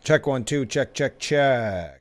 Check 1 2. Check, check, check.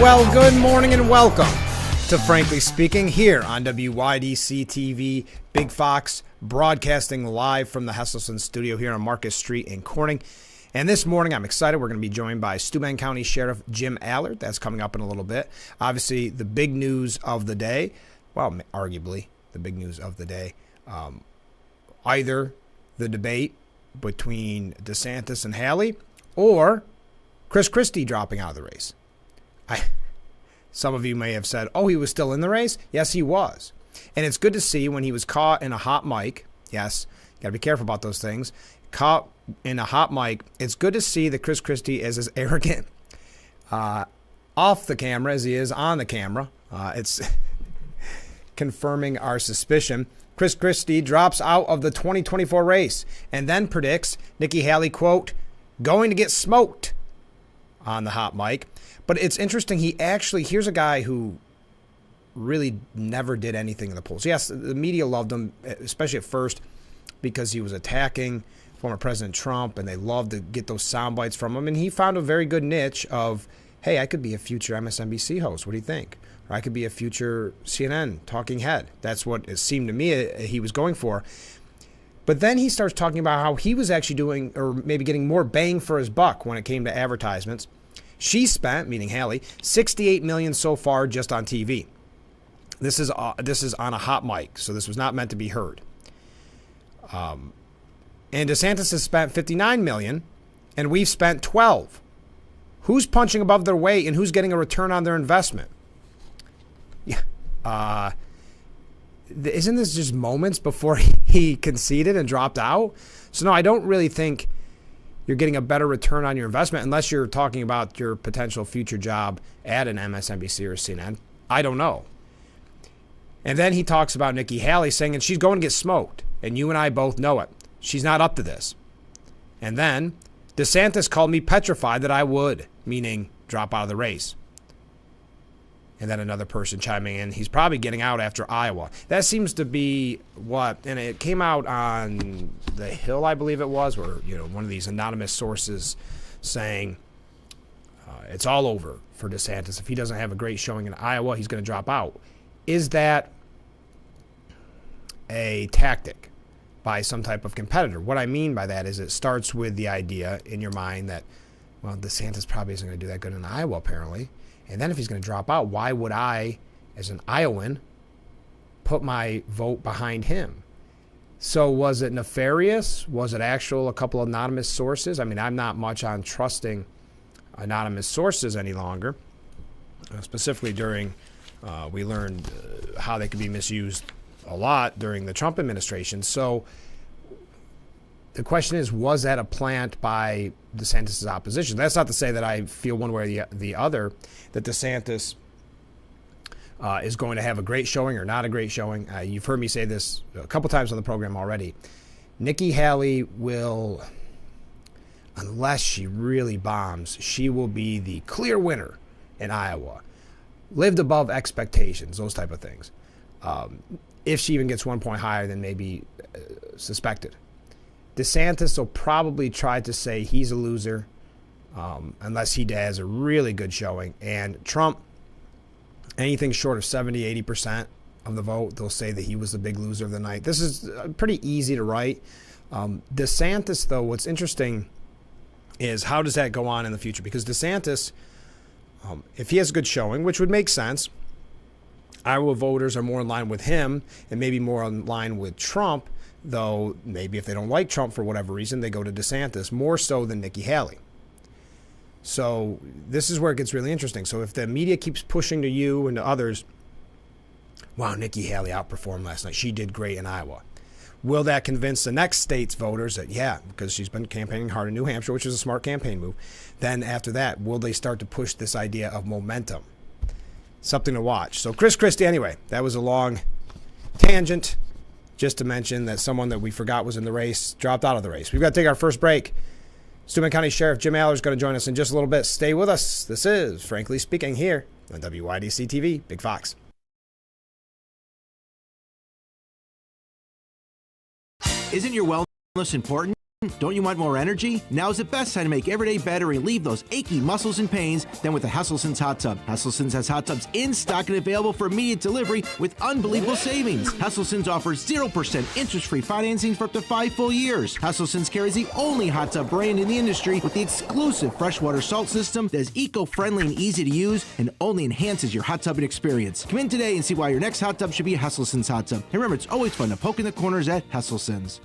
Well, good morning and welcome to Frankly Speaking here on WYDC TV, Big Fox, broadcasting live from the Hesselson studio here on Marcus Street in Corning. And this morning, I'm excited. We're going to be joined by Steuben County Sheriff Jim Allard. That's coming up in a little bit. Obviously, the big news of the day, well, arguably the big news of the day, either the debate between DeSantis and Haley or Chris Christie dropping out of the race. Some of you may have said, oh, he was still in the race. Yes, he was. And it's good to see when he was caught in a hot mic. Yes, got to be careful about those things. Caught in a hot mic. It's good to see that Chris Christie is as arrogant off the camera as he is on the camera. It's confirming our suspicion. Chris Christie drops out of the 2024 race and then predicts Nikki Haley, quote, going to get smoked on the hot mic. But it's interesting. Here's a guy who really never did anything in the polls. Yes, the media loved him, especially at first, because he was attacking former President Trump, and they loved to get those sound bites from him. And he found a very good niche of, hey, I could be a future MSNBC host. What do you think? Or I could be a future CNN talking head. That's what it seemed to me he was going for. But then he starts talking about how he was actually doing, or maybe getting more bang for his buck when it came to advertisements. She spent, meaning Haley, $68 million so far just on TV. This is on a hot mic, so this was not meant to be heard. And DeSantis has spent $59 million, and we've spent $12. Who's punching above their weight, and who's getting a return on their investment? Yeah. Isn't this just moments before he conceded and dropped out? So no, I don't really think you're getting a better return on your investment unless you're talking about your potential future job at an MSNBC or CNN. I don't know. And then he talks about Nikki Haley saying, and she's going to get smoked. And you and I both know it. She's not up to this. And then DeSantis called me petrified that I would, meaning drop out of the race. And then another person chiming in, he's probably getting out after Iowa. That seems to be what, and it came out on The Hill, I believe it was, where, one of these anonymous sources saying it's all over for DeSantis. If he doesn't have a great showing in Iowa, he's going to drop out. Is that a tactic by some type of competitor? What I mean by that is it starts with the idea in your mind that, well, DeSantis probably isn't going to do that good in Iowa, apparently. And then if he's going to drop out, why would I, as an Iowan, put my vote behind him? So was it nefarious? Was it a couple of anonymous sources? I mean, I'm not much on trusting anonymous sources any longer, specifically during, we learned how they could be misused a lot during the Trump administration. So the question is, was that a plant by DeSantis' opposition? That's not to say that I feel one way or the other that DeSantis is going to have a great showing or not a great showing. You've heard me say this a couple times on the program already. Nikki Haley will, unless she really bombs, she will be the clear winner in Iowa. Lived above expectations, those type of things. If she even gets 1 point higher than maybe suspected. DeSantis will probably try to say he's a loser unless he has a really good showing. And Trump, anything short of 70, 80% of the vote, they'll say that he was the big loser of the night. This is pretty easy to write. DeSantis, though, what's interesting is how does that go on in the future? Because DeSantis, if he has a good showing, which would make sense, Iowa voters are more in line with him and maybe more in line with Trump. Though maybe if they don't like Trump for whatever reason, they go to DeSantis more so than Nikki Haley. So this is where it gets really interesting. So if the media keeps pushing to you and to others, wow, Nikki Haley outperformed last night. She did great in Iowa. Will that convince the next state's voters that, yeah, because she's been campaigning hard in New Hampshire, which is a smart campaign move. Then after that, will they start to push this idea of momentum? Something to watch. So Chris Christie, anyway, that was a long tangent. Just to mention that someone that we forgot was in the race dropped out of the race. We've got to take our first break. Steuben County Sheriff Jim Allard is going to join us in just a little bit. Stay with us. This is Frankly Speaking here on WYDC TV, Big Fox. Isn't your wellness important? Don't you want more energy? Now's the best time to make every day better and relieve those achy muscles and pains than with a Hesselson's hot tub. Hesselson's has hot tubs in stock and available for immediate delivery with unbelievable savings. Hesselson's offers 0% interest-free financing for up to 5 full years. Hesselson's carries the only hot tub brand in the industry with the exclusive freshwater salt system that is eco-friendly and easy to use and only enhances your hot tubbing experience. Come in today and see why your next hot tub should be a Hesselson's hot tub. And remember, it's always fun to poke in the corners at Hesselson's.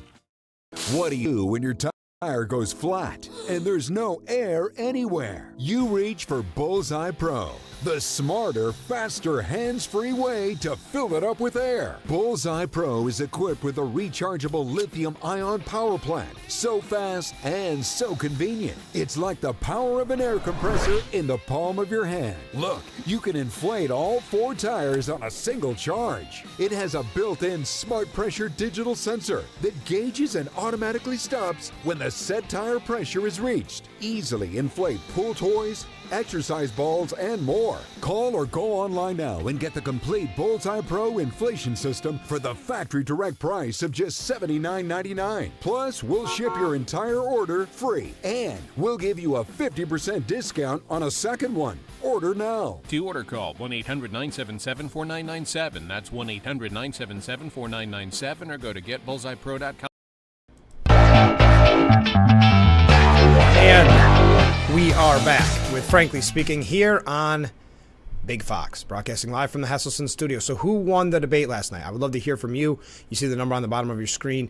What do you do when your tire goes flat and there's no air anywhere? You reach for Bullseye Pro, the smarter, faster, hands-free way to fill it up with air. Bullseye Pro is equipped with a rechargeable lithium-ion power plant. So fast and so convenient. It's like the power of an air compressor in the palm of your hand. Look, you can inflate all 4 tires on a single charge. It has a built-in smart pressure digital sensor that gauges and automatically stops when the set tire pressure is reached. Easily inflate pool toys, exercise balls, and more. Call or go online now and get the complete Bullseye Pro inflation system for the factory direct price of just $79.99. Plus, we'll ship your entire order free, and we'll give you a 50% discount on a second one. Order now. To order, call 1-800-977-4997. That's 1-800-977-4997, or go to getbullseyepro.com. And we are back with Frankly Speaking here on Big Fox, broadcasting live from the Hesselson studio. So who won the debate last night? I would love to hear from you. You see the number on the bottom of your screen.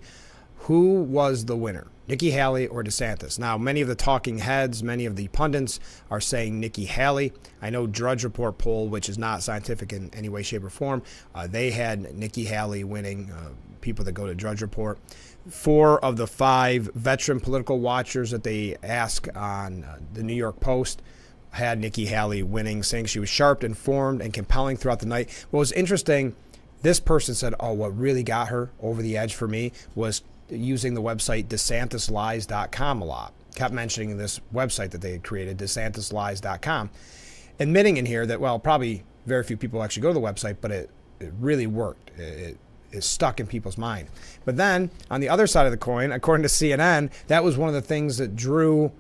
Who was the winner, Nikki Haley or DeSantis? Now, many of the talking heads, many of the pundits are saying Nikki Haley. I know Drudge Report poll, which is not scientific in any way, shape, or form, they had Nikki Haley winning, people that go to Drudge Report. 4 of the 5 veteran political watchers that they ask on the New York Post had Nikki Haley winning, saying she was sharp, informed, and compelling throughout the night. What was interesting, this person said, what really got her over the edge for me was using the website DeSantisLies.com a lot. Kept mentioning this website that they had created, DeSantisLies.com, admitting in here that, probably very few people actually go to the website, but it really worked. It is stuck in people's mind. But then, on the other side of the coin, according to CNN, that was one of the things that drew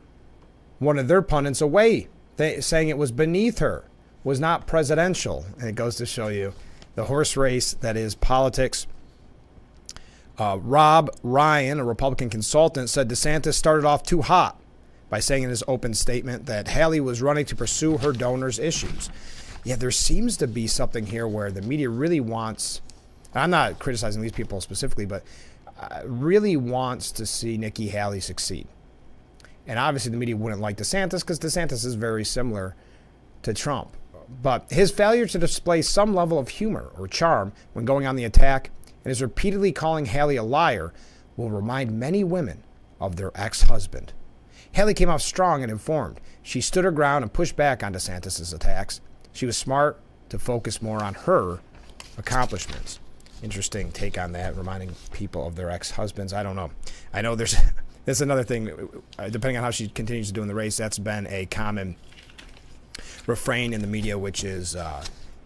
one of their pundits away, saying it was beneath her, was not presidential. And it goes to show you the horse race that is politics. Rob Ryan, a Republican consultant, said DeSantis started off too hot by saying in his open statement that Haley was running to pursue her donors' issues. Yeah, there seems to be something here where the media really wants, I'm not criticizing these people specifically, but really wants to see Nikki Haley succeed. And obviously the media wouldn't like DeSantis because DeSantis is very similar to Trump. But his failure to display some level of humor or charm when going on the attack and his repeatedly calling Haley a liar will remind many women of their ex-husband. Haley came off strong and informed. She stood her ground and pushed back on DeSantis' attacks. She was smart to focus more on her accomplishments. Interesting take on that, reminding people of their ex-husbands. I don't know. I know there's another thing, depending on how she continues to do in the race, that's been a common refrain in the media, which is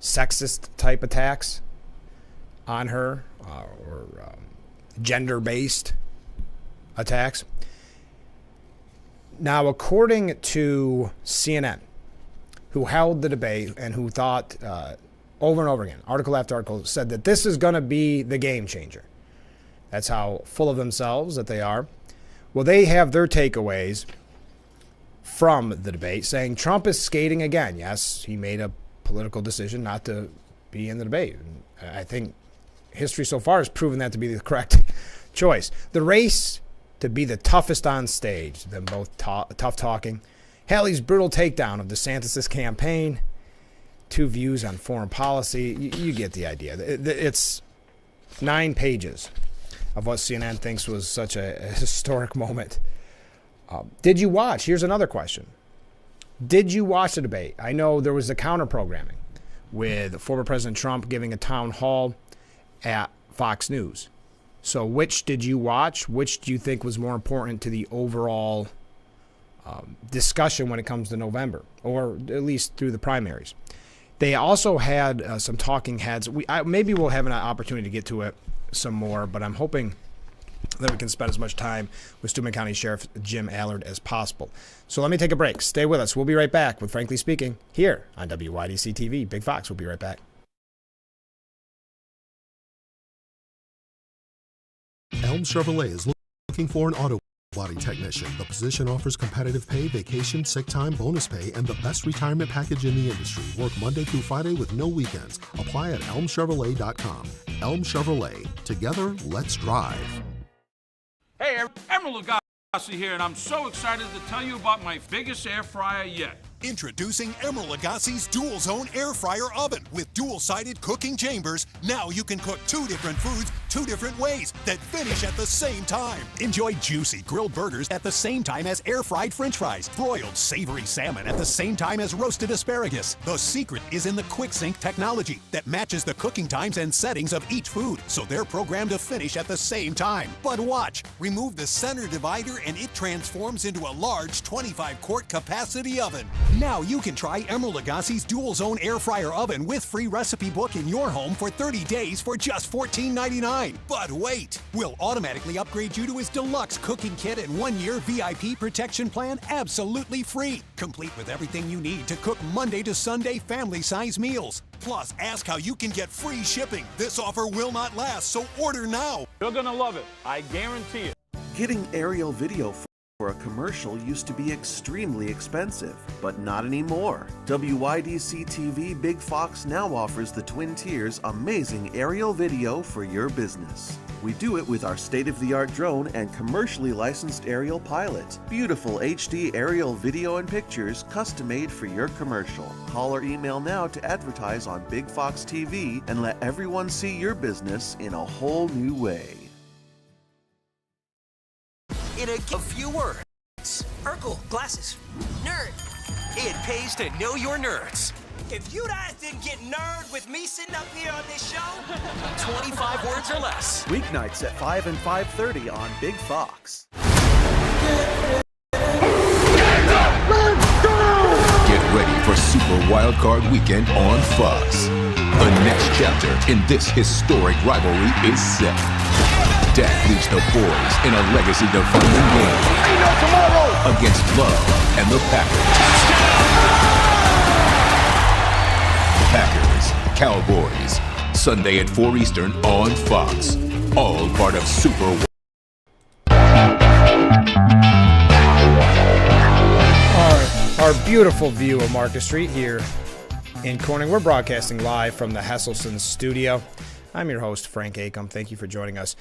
sexist type attacks on her or gender-based attacks. Now, according to CNN, who held the debate and who thought over and over again, article after article, said that this is going to be the game changer. That's how full of themselves that they are. Well, they have their takeaways from the debate saying Trump is skating again. Yes, he made a political decision not to be in the debate. I think history so far has proven that to be the correct choice. The race to be the toughest on stage, them both tough talking. Haley's brutal takedown of DeSantis' campaign. 2 views on foreign policy. You get the idea. It's 9 pages of what CNN thinks was such a historic moment. Did you watch? Here's another question. Did you watch the debate? I know there was the counter programming with former President Trump giving a town hall at Fox News. So which did you watch? Which do you think was more important to the overall discussion when it comes to November, or at least through the primaries? They also had some talking heads. Maybe we'll have an opportunity to get to it some more, but I'm hoping that we can spend as much time with Steuben County Sheriff Jim Allard as possible. So let me take a break. Stay with us. We'll be right back with Frankly Speaking here on WYDC TV. Big Fox. We'll be right back. Elm Chevrolet is looking for an auto body technician. The position offers competitive pay, vacation, sick time, bonus pay, and the best retirement package in the industry. Work Monday through Friday with no weekends. Apply at elmchevrolet.com. Elm Chevrolet. Together, let's drive. Hey, Emerald Lagasse here, and I'm so excited to tell you about my biggest air fryer yet. Introducing Emerald Lagasse's Dual Zone Air Fryer Oven with dual-sided cooking chambers. Now you can cook 2 different foods 2 different ways that finish at the same time. Enjoy juicy grilled burgers at the same time as air-fried French fries. Broiled savory salmon at the same time as roasted asparagus. The secret is in the QuickSync technology that matches the cooking times and settings of each food, so they're programmed to finish at the same time. But watch, remove the center divider and it transforms into a large 25-quart capacity oven. Now you can try Emerald Lagasse's Dual Zone Air Fryer Oven with free recipe book in your home for 30 days for just $14.99. But wait, we'll automatically upgrade you to his deluxe cooking kit and 1-year VIP protection plan absolutely free, complete with everything you need to cook Monday to Sunday family-size meals. Plus, ask how you can get free shipping. This offer will not last, so order now. You're gonna love it, I guarantee it. Getting aerial video for a commercial used to be extremely expensive, but not anymore. WYDC TV Big Fox now offers the Twin Tiers amazing aerial video for your business. We do it with our state-of-the-art drone and commercially licensed aerial pilot. Beautiful HD aerial video and pictures custom-made for your commercial. Call or email now to advertise on Big Fox TV and let everyone see your business in a whole new way. In a few words. Urkel, glasses. Nerd. It pays to know your nerds. If you guys didn't get nerd with me sitting up here on this show, 25 words or less. Weeknights at 5 and 5:30 on Big Fox. Get ready for Super Wildcard Weekend on Fox. The next chapter in this historic rivalry is set. Dak leads the boys in a legacy-defining game against Love and the Packers. Packers, Cowboys, Sunday at 4 Eastern on Fox. All part of Super. Our beautiful view of Market Street here in Corning. We're broadcasting live from the Hesselson studio. I'm your host, Frank Acom. Thank you for joining us.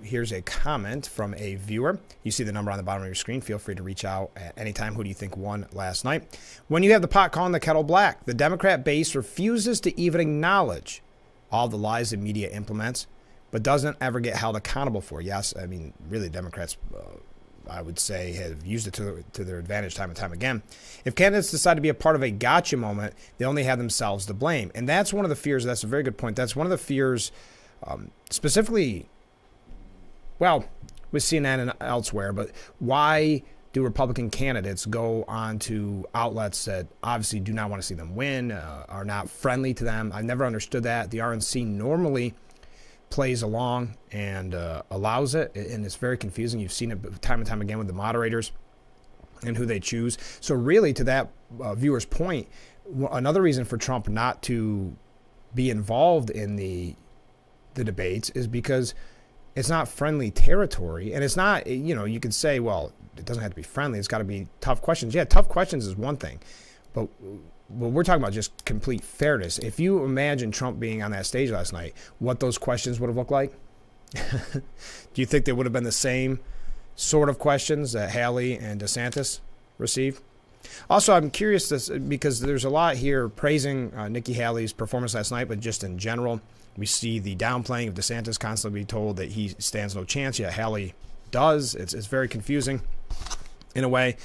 Here's a comment from a viewer. You see the number on the bottom of your screen. Feel free to reach out at any time. Who do you think won last night? When you have the pot calling the kettle black, the Democrat base refuses to even acknowledge all the lies the media implements, but doesn't ever get held accountable for. Yes, I mean, really, Democrats, I would say, have used it to their advantage time and time again. If candidates decide to be a part of a gotcha moment, they only have themselves to blame. And that's one of the fears. That's a very good point. That's one of the fears, specifically, well, with CNN and elsewhere, but why do Republican candidates go on to outlets that obviously do not want to see them win, are not friendly to them? I've never understood that. The RNC normally plays along and allows it, and it's very confusing. You've seen it time and time again with the moderators and who they choose. So really, to that viewer's point, another reason for Trump not to be involved in the debates is because it's not friendly territory, and it's not, you can say, well, it doesn't have to be friendly. It's got to be tough questions. Yeah, tough questions is one thing, but we're talking about just complete fairness. If you imagine Trump being on that stage last night, what those questions would have looked like, do you think they would have been the same sort of questions that Haley and DeSantis received? Also, I'm curious because there's a lot here praising Nikki Haley's performance last night, but just in general, we see the downplaying of DeSantis, constantly being told that he stands no chance, yet Haley does. It's very confusing in a way.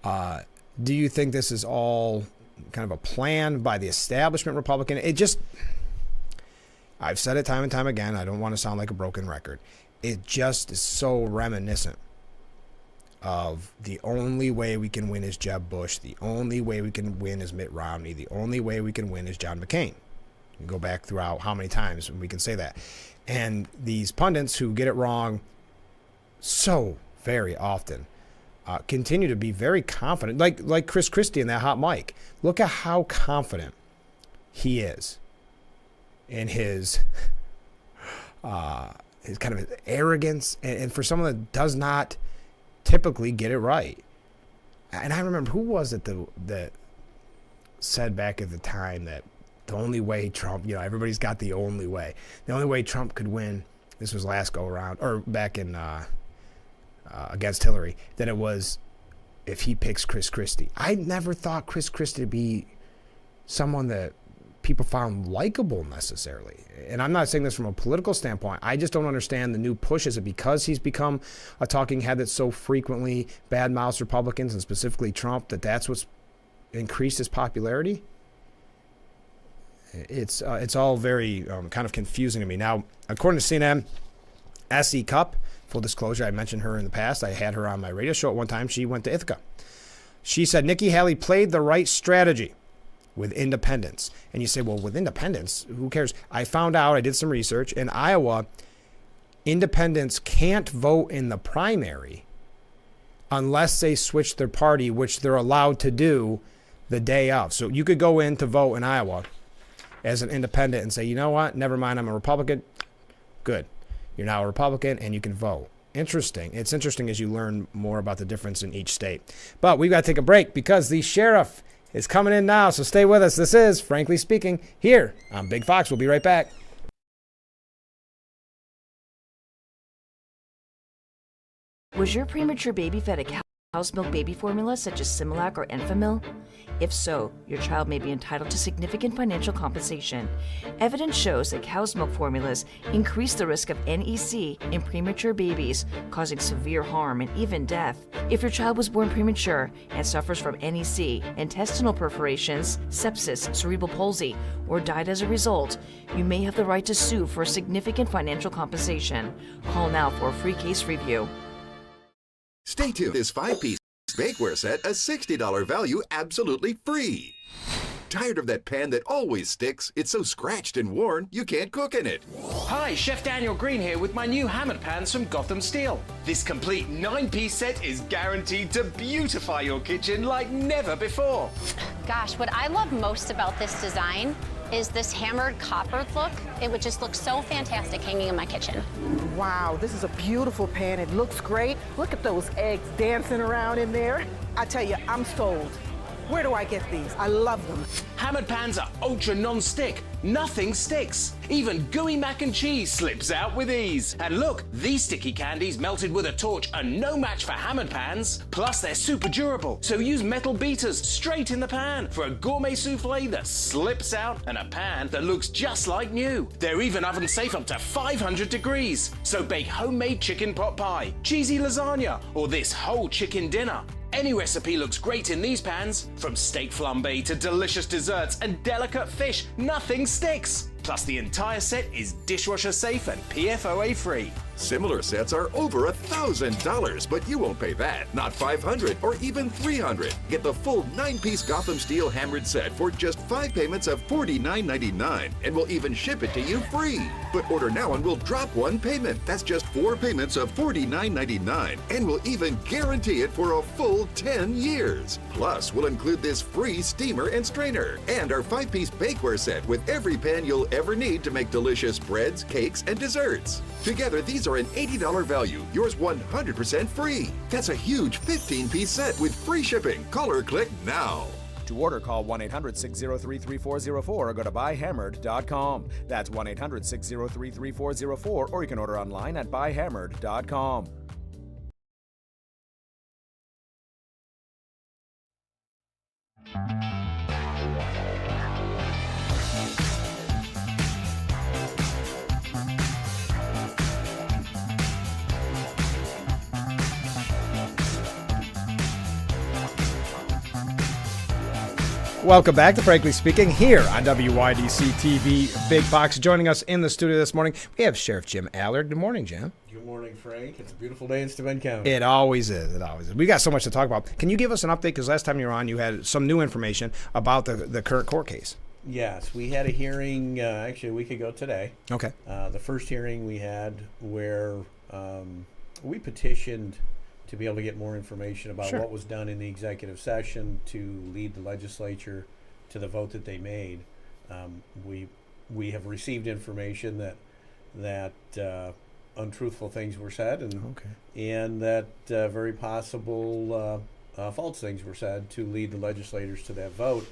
Do you think this is all kind of a plan by the establishment Republican? I've said it time and time again. I don't want to sound like a broken record. It just is so reminiscent of the only way we can win is Jeb Bush. The only way we can win is Mitt Romney. The only way we can win is John McCain. You go back throughout how many times we can say that. And these pundits who get it wrong so very often continue to be very confident, like Chris Christie in that hot mic. Look at how confident he is in his kind of arrogance, and for someone that does not typically get it right. And I remember, who was it that said back at the time that the only way Trump, everybody's got the only way. The only way Trump could win, this was last go around, or back in against Hillary, that it was if he picks Chris Christie. I never thought Chris Christie to be someone that people found likable necessarily. And I'm not saying this from a political standpoint. I just don't understand the new push. Is it because he's become a talking head that so frequently badmouths Republicans, and specifically Trump, that's what's increased his popularity? It's all very kind of confusing to me. Now, according to CNN, S.E. Cupp, full disclosure, I mentioned her in the past. I had her on my radio show at one time. She went to Ithaca. She said Nikki Haley played the right strategy with independents. And you say, well, with independents, who cares? I found out, I did some research, in Iowa, independents can't vote in the primary unless they switch their party, which they're allowed to do the day of. So you could go in to vote in Iowa as an independent and say, you know what, never mind, I'm a Republican. Good. You're now a Republican and you can vote. Interesting. It's interesting as you learn more about the difference in each state. But we've got to take a break because the sheriff is coming in now, so stay with us. This is Frankly Speaking here on Big Fox. We'll be right back. Was your premature baby fed a cow's milk baby formula such as Similac or Enfamil? If so, your child may be entitled to significant financial compensation. Evidence shows that cow's milk formulas increase the risk of NEC in premature babies, causing severe harm and even death. If your child was born premature and suffers from NEC, intestinal perforations, sepsis, cerebral palsy, or died as a result, you may have the right to sue for significant financial compensation. Call now for a free case review. Stay tuned. This 5-piece bakeware set, a $60 value, absolutely free. Tired of that pan that always sticks? It's so scratched and worn, you can't cook in it. Hi, Chef Daniel Green here with my new hammered pans from Gotham Steel. This complete 9-piece set is guaranteed to beautify your kitchen like never before. Gosh, what I love most about this design is this hammered copper look. It would just look so fantastic hanging in my kitchen. Wow, this is a beautiful pan. It looks great. Look at those eggs dancing around in there. I tell you, I'm sold. Where do I get these? I love them. Hammered pans are ultra non-stick. Nothing sticks. Even gooey mac and cheese slips out with ease. And look, these sticky candies melted with a torch are no match for hammered pans. Plus, they're super durable, so use metal beaters straight in the pan for a gourmet souffle that slips out and a pan that looks just like new. They're even oven safe up to 500 degrees. So bake homemade chicken pot pie, cheesy lasagna, or this whole chicken dinner. Any recipe looks great in these pans. From steak flambe to delicious desserts and delicate fish, nothing sticks. Plus, the entire set is dishwasher safe and PFOA free. Similar sets are over $1,000, but you won't pay that. Not $500 or even $300. Get the full 9-piece Gotham Steel hammered set for just 5 payments of $49.99, and we'll even ship it to you free. But order now and we'll drop 1 payment. That's just 4 payments of $49.99, and we'll even guarantee it for a full 10 years. Plus, we'll include this free steamer and strainer, and our 5-piece bakeware set with every pan you'll ever need to make delicious breads, cakes, and desserts. Together, these are an $80 value, yours 100% free. That's a huge 15-piece set with free shipping. Call or click now. To order, call 1-800-603-3404 or go to buyhammered.com. That's 1-800-603-3404, or you can order online at buyhammered.com. Welcome back to Frankly Speaking here on WYDC TV Big Fox. Joining us in the studio this morning, we have Sheriff Jim Allard. Good morning, Jim. Good morning, Frank. It's a beautiful day in Steuben County. It always is. It always is. We got so much to talk about. Can you give us an update? Because last time you were on, you had some new information about the current court case. Yes, we had a hearing actually a week ago today. Okay. The first hearing we had where we petitioned to be able to get more information about Sure. what was done in the executive session to lead the legislature to the vote that they made. We have received information that untruthful things were said and that very possible false things were said to lead the legislators to that vote.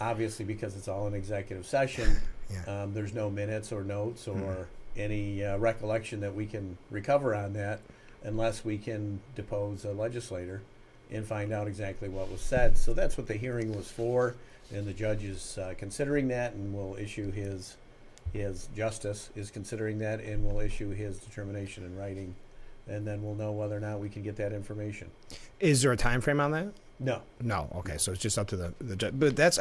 Obviously, because it's all in executive session, there's no minutes or notes or any recollection that we can recover on that unless we can depose a legislator and find out exactly what was said. So that's what the hearing was for, and the judge is considering that and will issue his justice is considering that and will issue his determination in writing, and then we'll know whether or not we can get that information. Is there a time frame on that? No. No. Okay. So it's just up to the judge. But that's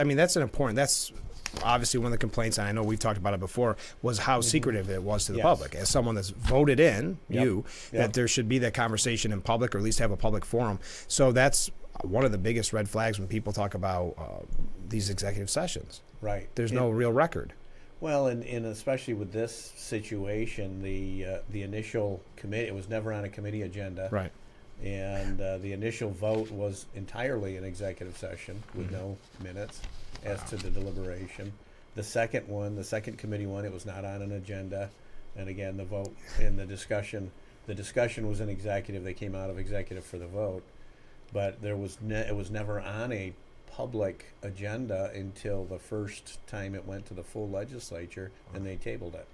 obviously one of the complaints, and I know we've talked about it before, was how secretive it was to the public. As someone that's voted in, that there should be that conversation in public, or at least have a public forum. So that's one of the biggest red flags when people talk about these executive sessions. Right. There's no real record. Well, and especially with this situation, the initial committee, it was never on a committee agenda. Right. And the initial vote was entirely an executive session with no minutes as to the deliberation. The second committee one, it was not on an agenda. And again, the vote and the discussion was in executive. They came out of executive for the vote. But it was never on a public agenda until the first time it went to the full legislature, and they tabled it.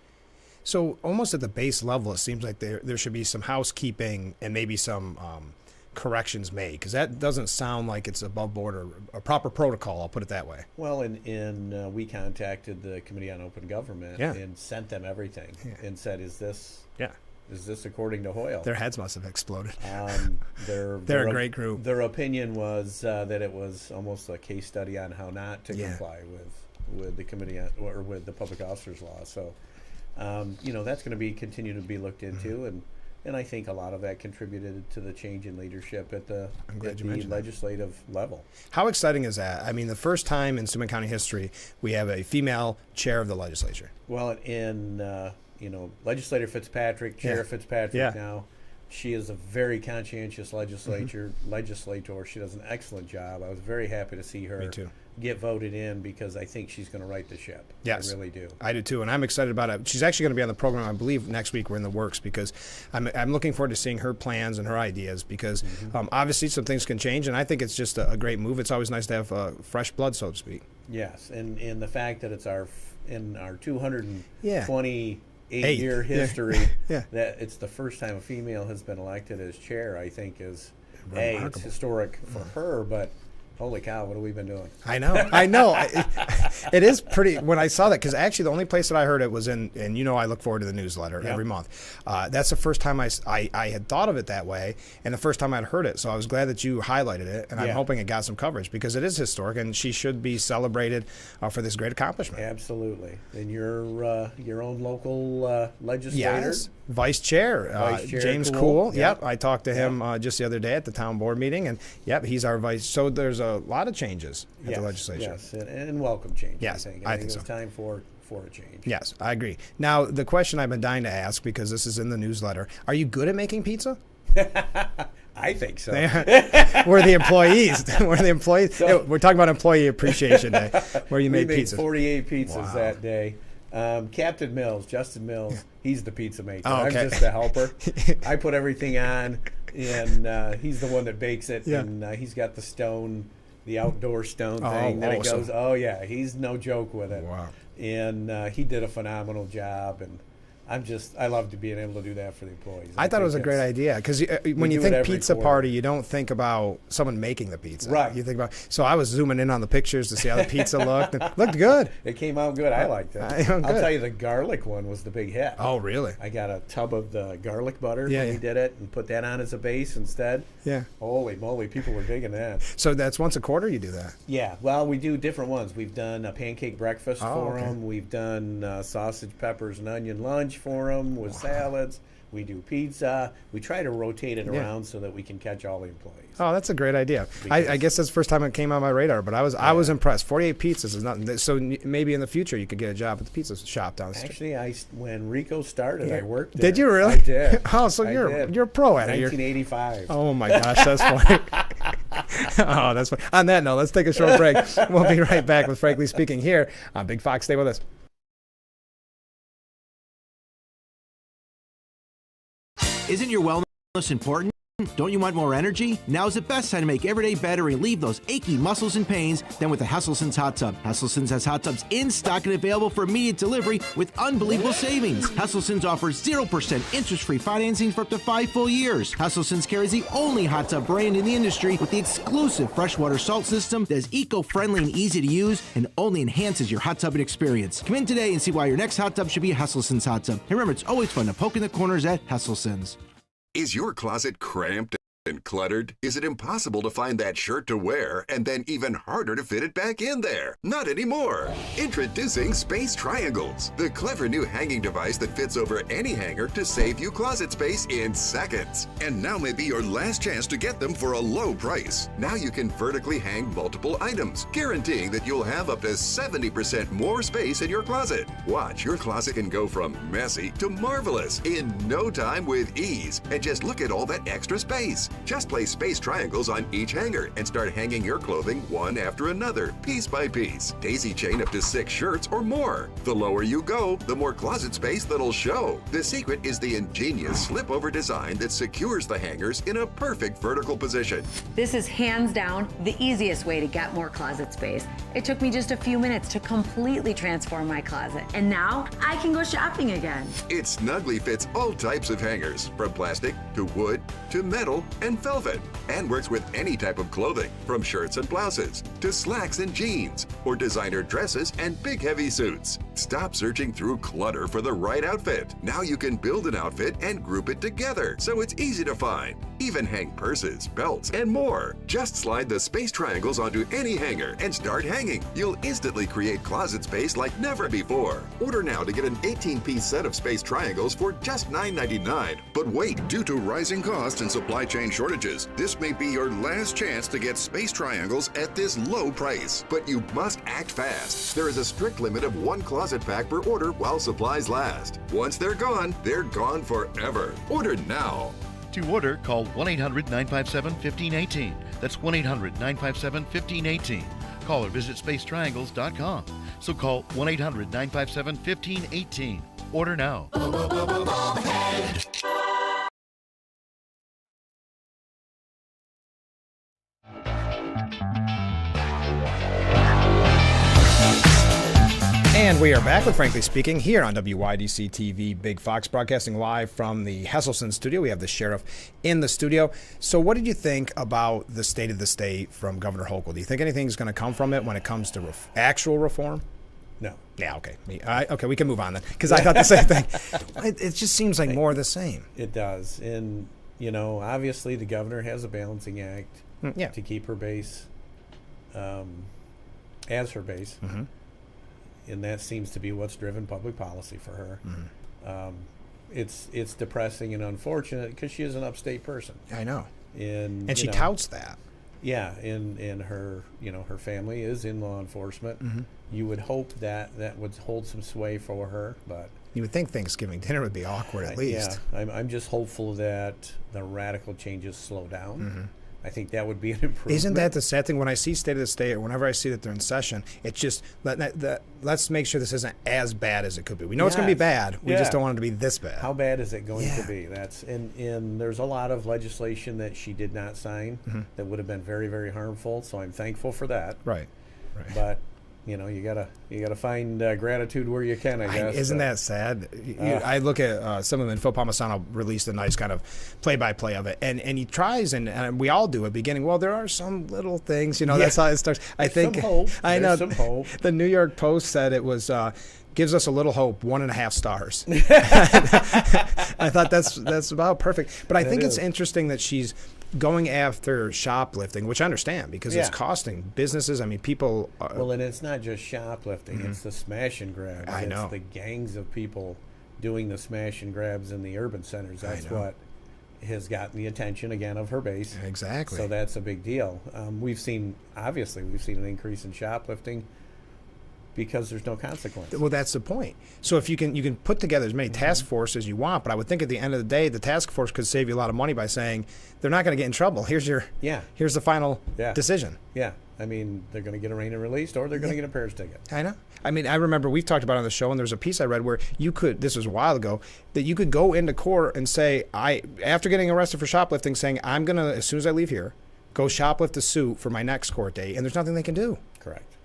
So almost at the base level, it seems like there should be some housekeeping and maybe some corrections made, because that doesn't sound like it's above board or a proper protocol. I'll put it that way. Well, we contacted the Committee on Open Government and sent them everything and said, "Is this according to Hoyle?" Their heads must have exploded. They're a great group. Their opinion was that it was almost a case study on how not to comply with the committee or with the public officers law. So. That's going to continue to be looked into, and I think a lot of that contributed to the change in leadership at the legislative legislative How exciting is that? I mean, the first time in Summit County history we have a female chair of the legislature. Well, in Legislator Fitzpatrick, Chair Fitzpatrick now, she is a very conscientious legislator. She does an excellent job. I was very happy to see her get voted in because I think she's going to right the ship. Yes. I really do. I do too, and I'm excited about it. She's actually going to be on the program, I believe, next week. We're in the works because I'm looking forward to seeing her plans and her ideas because obviously some things can change, and I think it's just a great move. It's always nice to have fresh blood, so to speak. Yes, and the fact that it's in our 228-year history that it's the first time a female has been elected as chair, I think is it's historic for her, but holy cow, what have we been doing? I know. It is pretty, when I saw that, because actually the only place that I heard it was in, and I look forward to the newsletter every month. That's the first time I had thought of it that way, and the first time I'd heard it. So I was glad that you highlighted it, and I'm hoping it got some coverage because it is historic, and she should be celebrated for this great accomplishment. Absolutely. And your own local legislator? Yes. Vice Chair James Cool. Yep. I talked to him just the other day at the town board meeting, and he's our vice. So there's a lot of changes at the legislature. Yes, and welcome change. Yes, I think so. It's time for a change. Yes, I agree. Now, the question I've been dying to ask, because this is in the newsletter, are you good at making pizza? I think so. We're the employees. So, we're talking about Employee Appreciation Day, where you made pizza. 48 pizzas that day. Captain Mills, Justin Mills, he's the pizza maker. Oh, okay. I'm just the helper. I put everything on, and he's the one that bakes it. Yeah. And he's got the outdoor stone thing that it goes. Oh yeah, he's no joke with it. Wow. And he did a phenomenal job, and I love to being able to do that for the employees. I thought it was a great idea because when you think pizza party, you don't think about someone making the pizza. Right. You think about. So I was zooming in on the pictures to see how the pizza looked. It looked good. It came out good. I liked it. I'll tell you, the garlic one was the big hit. Oh, really? I got a tub of the garlic butter when we did it and put that on as a base instead. Yeah. Holy moly, people were digging that. So that's once a quarter you do that? Yeah. Well, we do different ones. We've done a pancake breakfast for them. We've done sausage, peppers, and onion lunch for them with salads. We do pizza. We try to rotate it Yeah. around so that we can catch all the employees. Oh, that's a great idea. I guess that's the first time it came on my radar, but I was impressed. 48 pizzas is nothing. So maybe in the future you could get a job at the pizza shop down the street. Actually, when Rico started, I worked there. Did you really? I did. Oh, so you're a pro at it. 1985. Oh my gosh, that's funny. Oh, that's funny. On that note, let's take a short break. We'll be right back with Frankly Speaking here on Big Fox. Stay with us. Isn't your wellness important? Don't you want more energy? Now's the best time to make every day better and relieve those achy muscles and pains than with the Hesselson's Hot Tub. Hesselson's has hot tubs in stock and available for immediate delivery with unbelievable savings. Hesselson's offers 0% interest-free financing for up to 5 full years. Hesselson's carries the only hot tub brand in the industry with the exclusive freshwater salt system that is eco-friendly and easy to use and only enhances your hot tubbing experience. Come in today and see why your next hot tub should be a Hesselson's hot tub. And remember, it's always fun to poke in the corners at Hesselson's. Is your closet cramped and cluttered? Is it impossible to find that shirt to wear and then even harder to fit it back in there? Not anymore. Introducing Space Triangles, the clever new hanging device that fits over any hanger to save you closet space in seconds. And now may be your last chance to get them for a low price. Now you can vertically hang multiple items, guaranteeing that you'll have up to 70% more space in your closet. Watch, your closet can go from messy to marvelous in no time with ease. And just look at all that extra space. Just place space triangles on each hanger and start hanging your clothing one after another, piece by piece. Daisy chain up to 6 shirts or more. The lower you go, the more closet space that'll show. The secret is the ingenious slip-over design that secures the hangers in a perfect vertical position. This is hands down the easiest way to get more closet space. It took me just a few minutes to completely transform my closet, and now I can go shopping again. It snugly fits all types of hangers, from plastic to wood to metal and velvet, and works with any type of clothing, from shirts and blouses to slacks and jeans, or designer dresses and big heavy suits. Stop searching through clutter for the right outfit. Now you can build an outfit and group it together so it's easy to find. Even hang purses, belts, and more. Just slide the space triangles onto any hanger and start hanging. You'll instantly create closet space like never before. Order now to get an 18-piece set of space triangles for just $9.99. But wait, due to rising costs and supply chain shortages, this may be your last chance to get space triangles at this low price. But you must act fast. There is a strict limit of 1 closet pack per order while supplies last. Once they're gone forever. Order now. To order, call 1-800-957-1518. That's 1-800-957-1518. Call or visit spacetriangles.com. So call 1-800-957-1518. Order now. And we are back with Frankly Speaking here on WYDC TV Big Fox, broadcasting live from the Hesselson studio. We have the sheriff in the studio. So what did you think about the state of the state from Governor Hochul? Do you think anything's going to come from it when it comes to actual reform? No. Yeah, okay. Okay, we can move on then, because I thought the same thing. It just seems like more of the same. It does. And, you know, obviously the governor has a balancing act to keep her base as her base. Mm-hmm. And that seems to be what's driven public policy for her. Mm-hmm. It's depressing and unfortunate because she is an upstate person. I know. And she touts that. Yeah, and her her family is in law enforcement. Mm-hmm. You would hope that would hold some sway for her, but you would think Thanksgiving dinner would be awkward at least. Yeah, I'm just hopeful that the radical changes slow down. Mm-hmm. I think that would be an improvement. Isn't that the sad thing? When I see State of the State, or whenever I see that they're in session, it's just let's make sure this isn't as bad as it could be. We know it's going to be bad. We just don't want it to be this bad. How bad is it going to be? That's and there's a lot of legislation that she did not sign that would have been very, very harmful. So I'm thankful for that. Right. But you gotta find gratitude where you can. I guess. Isn't that sad? I look at some of them. Phil Palmisano released a nice kind of play-by-play of it, and he tries, and we all do at the beginning. Well, there are some little things, that's how it starts. I think some hope. I know. There's some hope. The New York Post said it was. Gives us a little hope, 1.5 stars. I thought that's about perfect. But I think it's interesting that she's going after shoplifting, which I understand because it's costing businesses. I mean, people. Well, and it's not just shoplifting; it's the smash and grab. I know. It's the gangs of people doing the smash and grabs in the urban centers. That's what has gotten the attention again of her base. Exactly. So that's a big deal. We've seen an increase in shoplifting because there's no consequence. Well, that's the point. So if you can put together as many task forces as you want, but I would think at the end of the day, the task force could save you a lot of money by saying they're not going to get in trouble. Here's the final decision. Yeah. I mean, they're going to get arraigned and released, or they're going to get a Paris ticket. I know. I mean, I remember we've talked about it on the show, and there was a piece I read where you could, this was a while ago, that you could go into court and say, after getting arrested for shoplifting, saying, I'm going to, as soon as I leave here, go shoplift a suit for my next court date, and there's nothing they can do. Correct.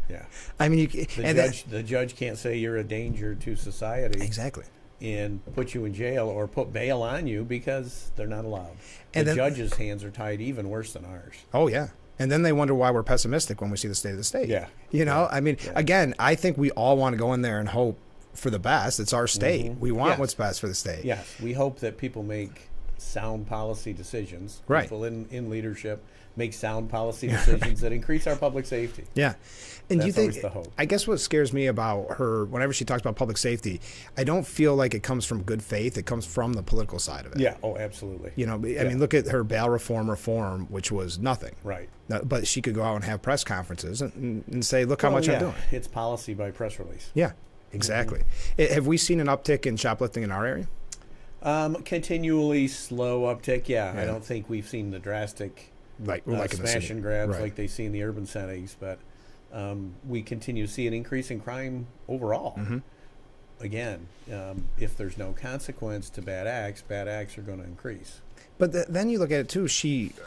Yeah. I mean, the judge can't say you're a danger to society. Exactly. And put you in jail or put bail on you because they're not allowed. And the then, judge's hands are tied even worse than ours. Oh, yeah. And then they wonder why we're pessimistic when we see the state of the state. Yeah. You know, I mean, again, I think we all want to go in there and hope for the best. It's our state. We want what's best for the state. Yes. We hope that people make sound policy decisions. Right. People in leadership make sound policy decisions that increase our public safety. Yeah. And that's you think, always the hope. I guess what scares me about her, whenever she talks about public safety, I don't feel like it comes from good faith. It comes from the political side of it. Yeah. Oh, absolutely. You know, I mean, look at her bail reform, which was nothing. Right. But she could go out and have press conferences and say, look how much I'm doing. It's policy by press release. Yeah, exactly. Have we seen an uptick in shoplifting in our area? Continually slow uptick, yeah. I don't think we've seen the drastic like smash and grabs like they see in the urban settings, but we continue to see an increase in crime overall. Again, if there's no consequence to bad acts are going to increase. But then you look at it too.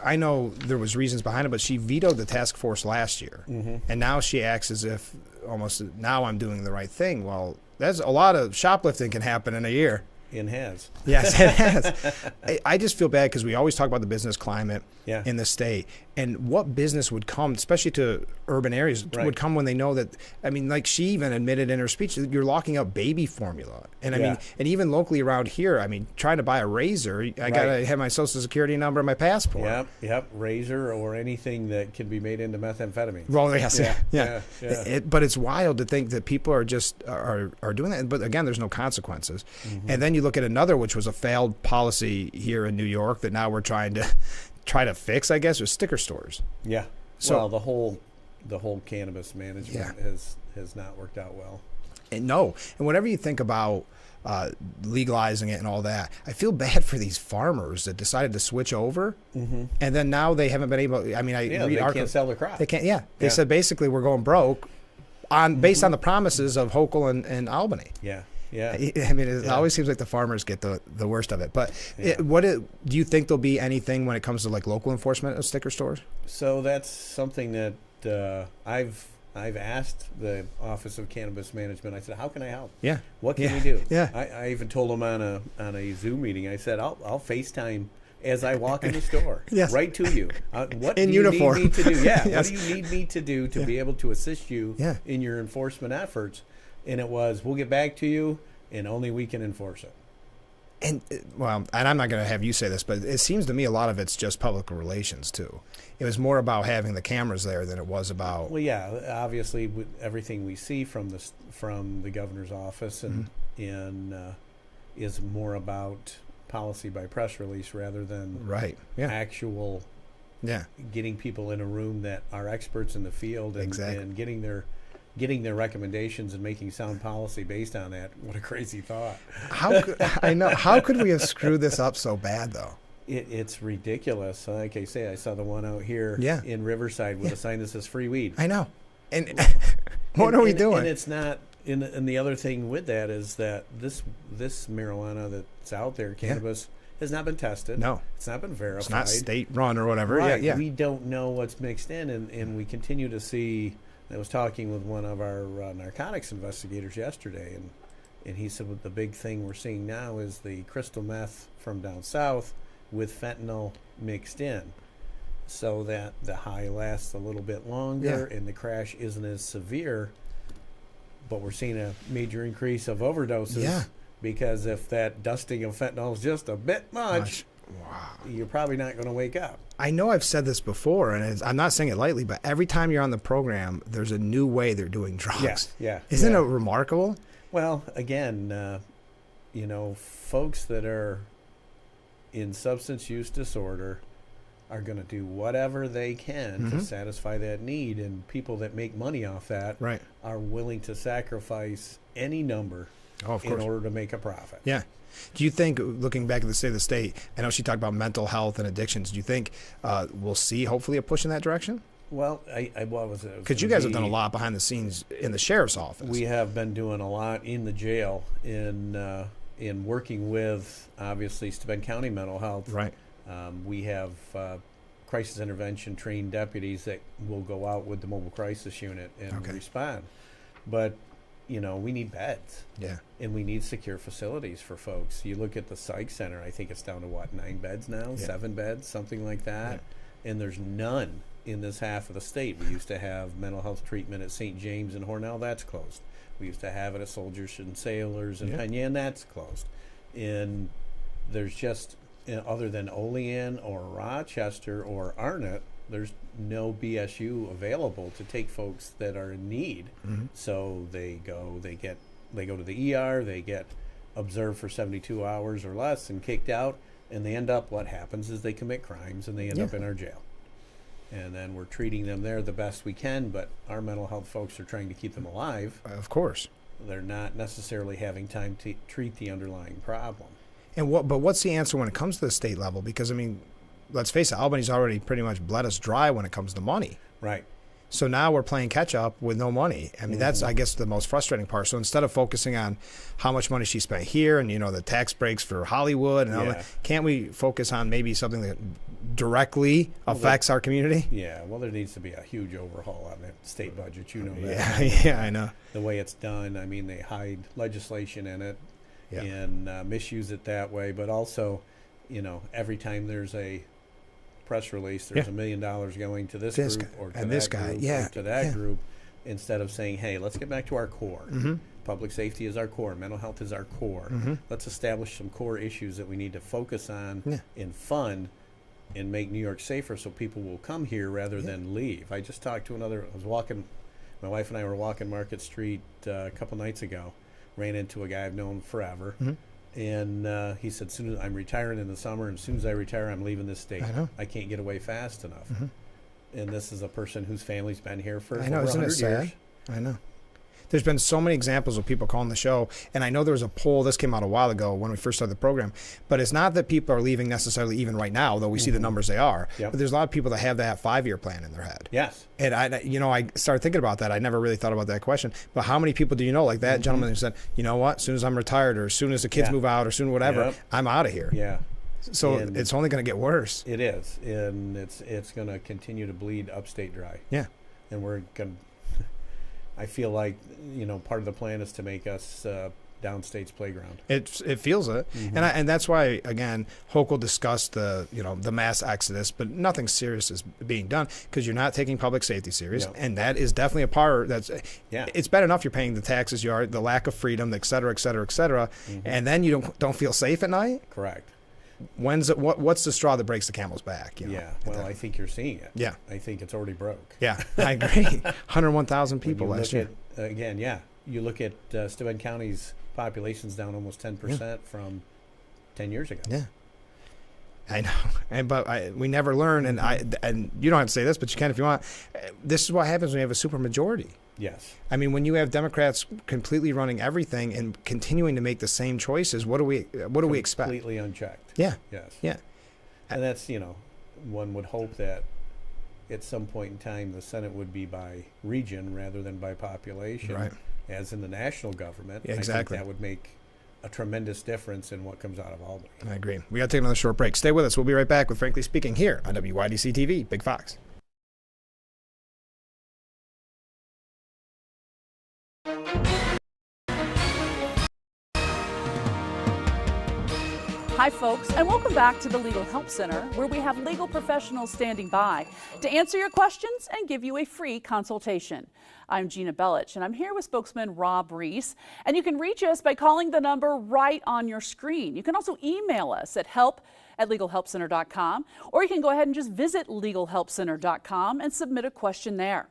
I know there was reasons behind it, but she vetoed the task force last year, and now she acts as if almost now I'm doing the right thing. Well, that's a lot of shoplifting can happen in a year. It has. Yes, it has. I just feel bad because we always talk about the business climate in the state, and what business would come, especially to urban areas, would come when they know that. I mean, like she even admitted in her speech that you're locking up baby formula, and I mean, and even locally around here, I mean, trying to buy a razor, I gotta have my social security number and my passport. Yep, razor or anything that can be made into methamphetamine. Well, yeah. But it's wild to think that people are just are doing that. But again, there's no consequences. And then you look at another, which was a failed policy here in New York that now we're trying to fix, I guess, with sticker stores. Yeah. So well, the whole cannabis management has not worked out well. And whenever you think about legalizing it and all that, I feel bad for these farmers that decided to switch over, and then now they haven't been able. I mean, they can't sell their crop. They can't. Yeah, they said basically we're going broke based on the promises of Hochul and Albany. Yeah. I mean, it always seems like the farmers get the worst of it. But do you think there'll be anything when it comes to like local enforcement of sticker stores? So that's something that I've asked the Office of Cannabis Management. I said, "How can I help? Yeah, what can we do?" Yeah, I even told them on a Zoom meeting. I said, "I'll FaceTime as I walk in the store, right to you. What in do you uniform. need me to do? Yeah, what do you need me to do to be able to assist you in your enforcement efforts?" And it was, we'll get back to you, and only we can enforce it. And I'm not going to have you say this, but it seems to me a lot of it's just public relations too. It was more about having the cameras there than it was about. Well, yeah, obviously with everything we see from the governor's office and is more about policy by press release rather than actual getting people in a room that are experts in the field and getting their recommendations and making sound policy based on that. What a crazy thought. How could we have screwed this up so bad, though? It's ridiculous. Like I say, I saw the one out here in Riverside with a sign that says free weed. I know. And what are we doing? And it's not. And the other thing with that is that this marijuana that's out there, cannabis, has not been tested. No. It's not been verified. It's not state run or whatever. Right. Yeah. We don't know what's mixed in, and we continue to see. I was talking with one of our narcotics investigators yesterday, and he said the big thing we're seeing now is the crystal meth from down south with fentanyl mixed in, so that the high lasts a little bit longer and the crash isn't as severe. But we're seeing a major increase of overdoses because if that dusting of fentanyl is just a bit much, you're probably not going to wake up. I know I've said this before, and I'm not saying it lightly, but every time you're on the program, there's a new way they're doing drugs. Yeah. Isn't it remarkable? Well, again, folks that are in substance use disorder are going to do whatever they can to satisfy that need, and people that make money off that are willing to sacrifice any number in order to make a profit. Yeah. Do you think, looking back at the state of the state, I know she talked about mental health and addictions. Do you think we'll see hopefully a push in that direction? Well, what was it? Because you guys have done a lot behind the scenes in the sheriff's office. We have been doing a lot in the jail in working with, obviously, Steuben County Mental Health. Right. We have crisis intervention trained deputies that will go out with the mobile crisis unit and respond. But we need beds. Yeah. And we need secure facilities for folks. You look at the psych center, I think it's down to 9 beds now, 7 beds, something like that. Yeah. And there's none in this half of the state. We used to have mental health treatment at St. James and Hornell, that's closed. We used to have it at Soldiers and Sailors and Peña, and that's closed. And there's just, other than Olean or Rochester or Arnott, there's no BSU available to take folks that are in need. So they go to the ER, they get observed for 72 hours or less and kicked out, and they end up, what happens is they commit crimes and they end up in our jail. And then we're treating them there the best we can, but our mental health folks are trying to keep them alive. Of course. They're not necessarily having time to treat the underlying problem. And what's the answer when it comes to the state level? Because, I mean, let's face it, Albany's already pretty much bled us dry when it comes to money. Right. So now we're playing catch up with no money. I mean, that's, I guess, the most frustrating part. So instead of focusing on how much money she spent here and, the tax breaks for Hollywood and all that, can't we focus on maybe something that directly affects our community? Yeah, well, there needs to be a huge overhaul on that state budget. You know that. Yeah, I know. The way it's done, I mean, they hide legislation in it and misuse it that way. But also, every time there's a press release, there's $1 million going to this group or to that group or to that group, instead of saying, hey, let's get back to our core. Public safety is our core. Mental health is our core. Let's establish some core issues that we need to focus on and fund and make New York safer so people will come here rather than leave. I just talked to my wife and I were walking Market Street a couple nights ago, ran into a guy I've known forever. And he said, soon as I'm retiring in the summer, and as soon as I retire, I'm leaving this state. I know. I can't get away fast enough. And this is a person whose family's been here for I know, over isn't 100 it sad? years. I know. There's been so many examples of people calling the show, and I know there was a poll, this came out a while ago when we first started the program, but it's not that people are leaving necessarily even right now, though we see the numbers they are, but there's a lot of people that have that 5-year plan in their head. Yes. And I started thinking about that. I never really thought about that question, but how many people do you know, like that gentleman who said, you know what, as soon as I'm retired or as soon as the kids move out or soon whatever, I'm out of here. Yeah. So it's only going to get worse. It is, and it's going to continue to bleed upstate dry. Yeah. And we're going to, I feel like, part of the plan is to make us downstate's playground. It feels it. And that's why, again, Hochul discussed the mass exodus, but nothing serious is being done because you're not taking public safety serious. And that is definitely a part it's bad enough you're paying the taxes, you are the lack of freedom, et cetera, et cetera, et cetera. And then you don't feel safe at night. Correct. What's the straw that breaks the camel's back? Well, I think you're seeing it. Yeah. I think it's already broke. Yeah, I agree. 101,000 people last year. You look at Steuben County's population's down almost 10% from 10 years ago. Yeah. I know, but we never learn, and you don't have to say this, but you can if you want. This is what happens when you have a supermajority. Yes. I mean, when you have Democrats completely running everything and continuing to make the same choices, what do we expect? Completely unchecked. Yeah. Yes. Yeah. And that's, one would hope that at some point in time the Senate would be by region rather than by population. Right. As in the national government. Yeah, exactly. I think that would make a tremendous difference in what comes out of Albany. I agree. We got to take another short break. Stay with us. We'll be right back with Frankly Speaking here on WYDC TV, Big Fox. Hi, folks, and welcome back to the Legal Help Center, where we have legal professionals standing by to answer your questions and give you a free consultation. I'm Gina Bellich, and I'm here with spokesman Rob Reese, and you can reach us by calling the number right on your screen. You can also email us at help@legalhelpcenter.com, or you can go ahead and just visit legalhelpcenter.com and submit a question there.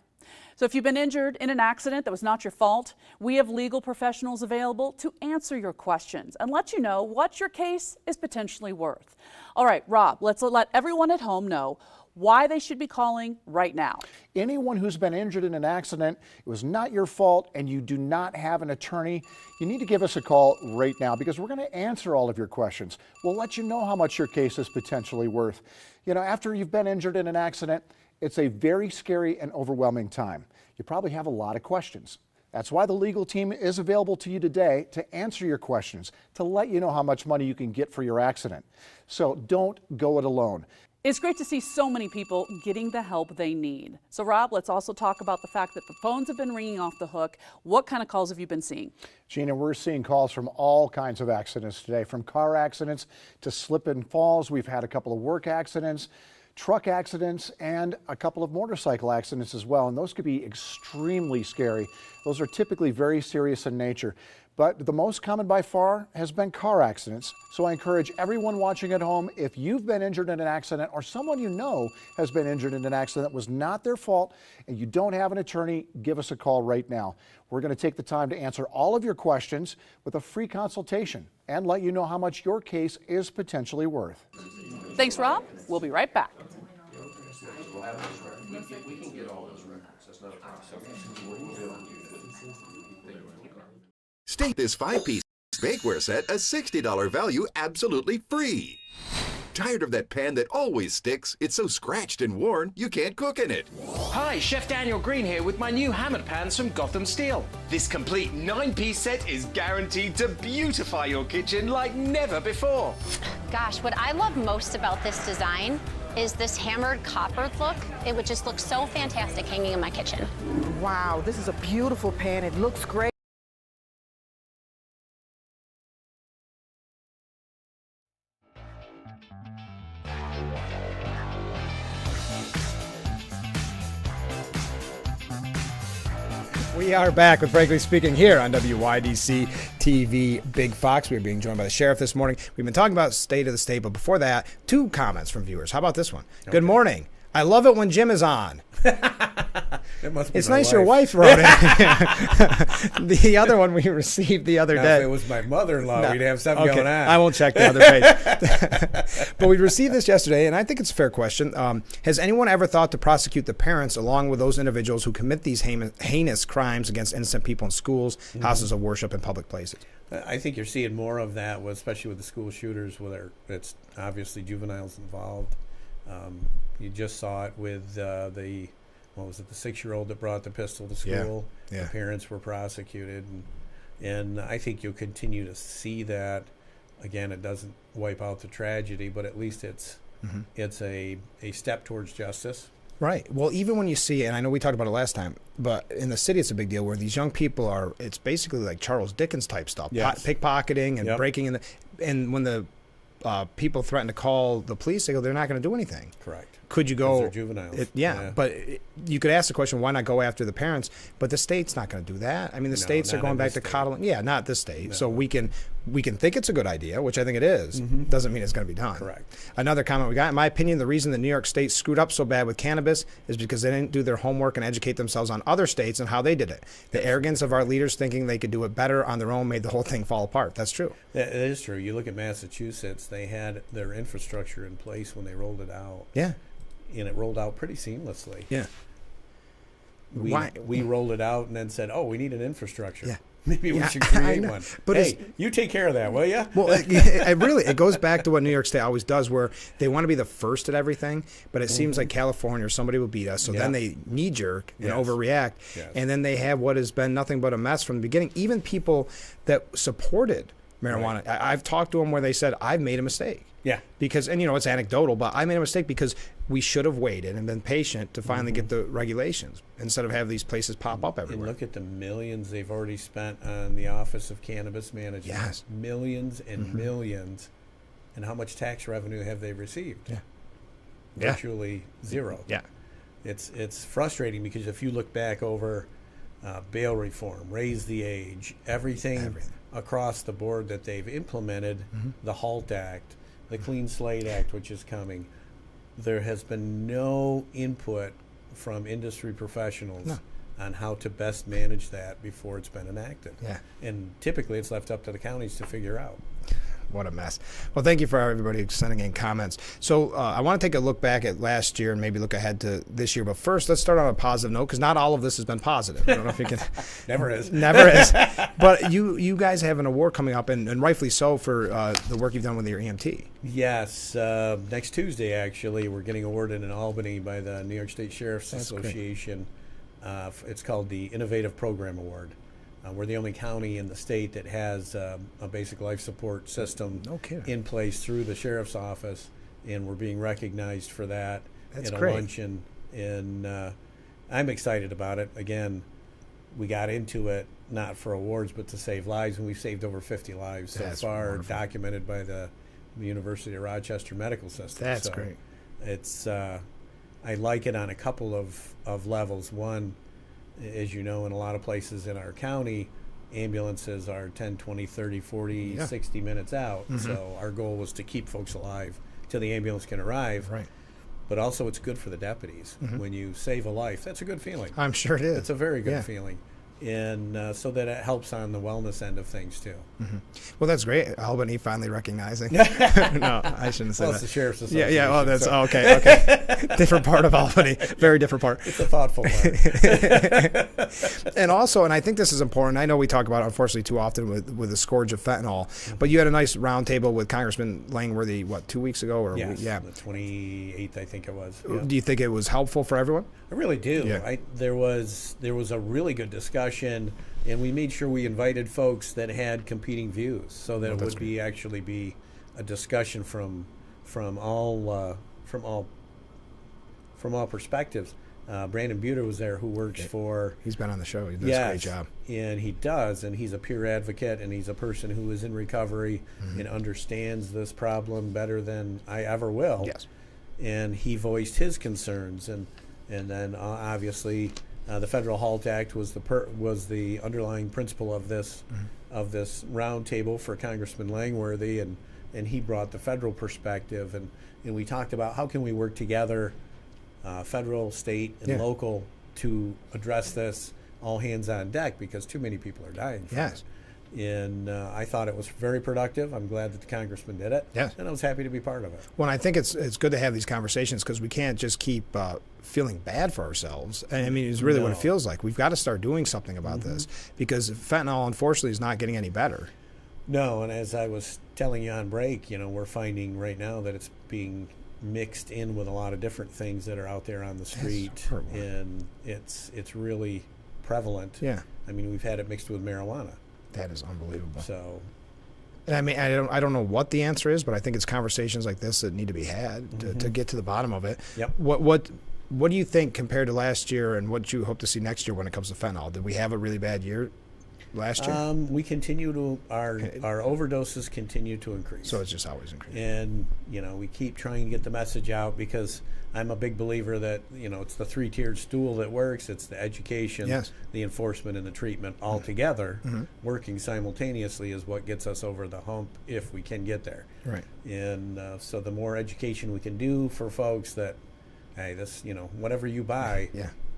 So if you've been injured in an accident that was not your fault, we have legal professionals available to answer your questions and let you know what your case is potentially worth. All right, Rob, let's let everyone at home know why they should be calling right now. Anyone who's been injured in an accident, it was not your fault, and you do not have an attorney, you need to give us a call right now because we're going to answer all of your questions. We'll let you know how much your case is potentially worth. You know, after you've been injured in an accident, it's a very scary and overwhelming time. You probably have a lot of questions. That's why the legal team is available to you today to answer your questions, to let you know how much money you can get for your accident. So don't go it alone. It's great to see so many people getting the help they need. So Rob, let's also talk about the fact that the phones have been ringing off the hook. What kind of calls have you been seeing? Gina, we're seeing calls from all kinds of accidents today, from car accidents to slip and falls. We've had a couple of work accidents, truck accidents, and a couple of motorcycle accidents as well. And those could be extremely scary. Those are typically very serious in nature. But the most common by far has been car accidents. So I encourage everyone watching at home, if you've been injured in an accident or someone you know has been injured in an accident that was not their fault and you don't have an attorney, give us a call right now. We're going to take the time to answer all of your questions with a free consultation and let you know how much your case is potentially worth. Thanks, Rob. We'll be right back. State this 5-piece bakeware set a $60 value absolutely free. Tired of that pan that always sticks? It's so scratched and worn, you can't cook in it. Hi, Chef Daniel Green here with my new hammered pans from Gotham Steel. This complete 9-piece set is guaranteed to beautify your kitchen like never before. Gosh, what I love most about this design is this hammered copper look. It would just look so fantastic hanging in my kitchen. Wow, this is a beautiful pan. It looks great. We are back with Frankly Speaking here on WYDC TV Big Fox. We are being joined by the sheriff this morning. We've been talking about state of the state, but before that, 2 comments from viewers. How about this one? Okay. Good morning. I love it when Jim is on. It's nice your wife wrote it. The other one we received the other day. If it was my mother-in-law, we'd have something going on. I won't check the other page. But we received this yesterday, and I think it's a fair question. Has anyone ever thought to prosecute the parents along with those individuals who commit these heinous crimes against innocent people in schools, houses of worship, and public places? I think you're seeing more of that, especially with the school shooters, where it's obviously juveniles involved. You just saw it with the 6-year-old that brought the pistol to school. Yeah. The parents were prosecuted, and I think you'll continue to see that. Again, it doesn't wipe out the tragedy, but at least it's a step towards justice. Right. Well, even when you see, and I know we talked about it last time, but in the city it's a big deal where these young people are, it's basically like Charles Dickens type stuff, pickpocketing and breaking in and when the people threaten to call the police, they go, they're not going to do anything. Correct. Could you go? They're juveniles. But you could ask the question, why not go after the parents? But the state's not going to do that. I mean, the states are going back to coddling. Yeah, not this state. No. So we can think it's a good idea, which I think it is. Doesn't mean it's going to be done. Correct. Another comment we got, in my opinion, the reason the New York State screwed up so bad with cannabis is because they didn't do their homework and educate themselves on other states and how they did it. The arrogance of our leaders thinking they could do it better on their own made the whole thing fall apart. That's true. That is true. You look at Massachusetts, they had their infrastructure in place when they rolled it out. Yeah. And it rolled out pretty seamlessly. Yeah. We rolled it out and then said, oh, we need an infrastructure. Yeah. Maybe we should create one. But hey, you take care of that, will you? Well, it goes back to what New York State always does, where they want to be the first at everything, but it seems like California or somebody will beat us, so then they knee-jerk and overreact, and then they have what has been nothing but a mess from the beginning. Even people that supported marijuana, I've talked to them where they said, I've made a mistake. Yeah. Because, and it's anecdotal, but I made a mistake because we should have waited and been patient to finally get the regulations instead of have these places pop up everywhere. And look at the millions they've already spent on the Office of Cannabis Management. Yes. Millions and millions. and how much tax revenue have they received? Yeah. Virtually zero. Yeah. It's frustrating because if you look back over bail reform, raise the age, everything across the board that they've implemented, the HALT Act, the Clean Slate Act, which is coming, there has been no input from industry professionals on how to best manage that before it's been enacted. Yeah. And typically it's left up to the counties to figure out. What a mess. Well, thank you for everybody sending in comments. So I want to take a look back at last year and maybe look ahead to this year. But first, let's start on a positive note, because not all of this has been positive. I don't know if you can. Never is. Never is. But you guys have an award coming up, and rightfully so, for the work you've done with your EMT. Yes. Next Tuesday, actually, we're getting awarded in Albany by the New York State Sheriff's Association. It's called the Innovative Program Award. We're the only county in the state that has a basic life support system in place through the sheriff's office, and we're being recognized for that at a luncheon. And I'm excited about it. Again, we got into it not for awards, but to save lives, and we've saved over 50 lives so far, wonderful. Documented by the University of Rochester Medical System. That's great. It's I like it on a couple of levels. One, as you know, in a lot of places in our county, ambulances are 10, 20, 30, 40, 60 minutes out. So our goal was to keep folks alive till the ambulance can arrive. Right. But also it's good for the deputies. When you save a life, that's a good feeling. I'm sure it is. It's a very good feeling. And so that it helps on the wellness end of things, too. Well, that's great. Albany finally recognizing. No, I shouldn't say that. It's the Sheriff's Association. Yeah, oh, that's okay. Different part of Albany. Very different part. It's a thoughtful part. And also, and I think this is important, I know we talk about it, unfortunately, too often with the scourge of fentanyl, but you had a nice roundtable with Congressman Langworthy, 2 weeks ago? Or yes, the 28th, I think it was. Yeah. Do you think it was helpful for everyone? I really do. Yeah. There was a really good discussion, and we made sure we invited folks that had competing views, so that it would be a discussion from all perspectives. Brandon Buter was there, who works for. He's been on the show. He does a great job. And he does, and he's a peer advocate, and he's a person who is in recovery and understands this problem better than I ever will. Yes. And he voiced his concerns, and then obviously the Federal HALT Act was the underlying principle of this roundtable for Congressman Langworthy, and he brought the federal perspective, and we talked about how can we work together, federal, state, and local, to address this, all hands on deck, because too many people are dying from it. And I thought it was very productive. I'm glad that the congressman did it. Yes. And I was happy to be part of it. Well, I think it's good to have these conversations, because we can't just keep feeling bad for ourselves. I mean, it's really what it feels like. We've got to start doing something about this, because fentanyl, unfortunately, is not getting any better. No, and as I was telling you on break, we're finding right now that it's being mixed in with a lot of different things that are out there on the street, and it's really prevalent. Yeah. I mean, we've had it mixed with marijuana. That is unbelievable. So, and I mean, I don't know what the answer is, but I think it's conversations like this that need to be had to get to the bottom of it. Yep. What do you think compared to last year, and what you hope to see next year when it comes to fentanyl? Did we have a really bad year last year? We continue to our overdoses continue to increase. So it's just always increasing. And we keep trying to get the message out, because I'm a big believer that it's the three-tiered stool that works. It's the education, the enforcement, and the treatment all together, working simultaneously, is what gets us over the hump, if we can get there. Right. And so the more education we can do for folks that, hey, this whatever you buy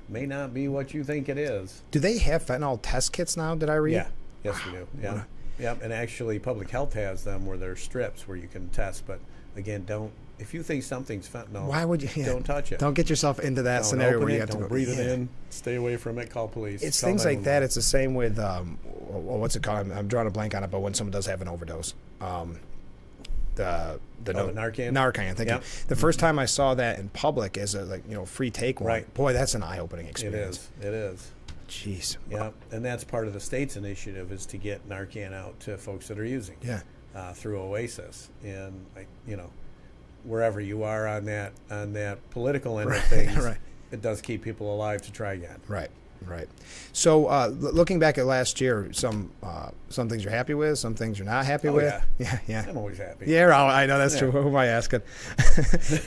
may not be what you think it is. Do they have fentanyl test kits now? Did I read? Yeah. Yes, we do. Yeah. Yep. And actually, public health has them, where there's strips where you can test. But again, if you think something's fentanyl, why would you? Don't touch it. Don't get yourself into that scenario where you have to go. Breathe it in. Stay away from it. Call police. It's things like that. It's the same with what's it called? I'm drawing a blank on it. But when someone does have an overdose, the Narcan. Narcan. Thank you. The first time I saw that in public as a free take one, boy, that's an eye-opening experience. It is. Jeez. Yeah, and that's part of the state's initiative, is to get Narcan out to folks that are using. Yeah. Through Oasis, and wherever you are on that political end of things, it does keep people alive to try again. Right. Right. So looking back at last year, some things you're happy with, some things you're not happy with. Yeah. I'm always happy. Yeah, I know that's true. Who am I asking?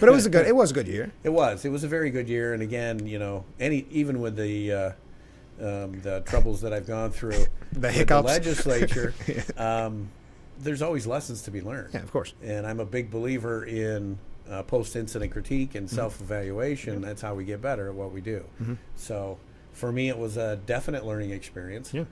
But it was a good year. It was a very good year. And again, even with the troubles that I've gone through, the hiccups, the legislature, there's always lessons to be learned. Yeah, of course. And I'm a big believer in post-incident critique and self-evaluation. That's how we get better at what we do. So for me, it was a definite learning experience. Yeah.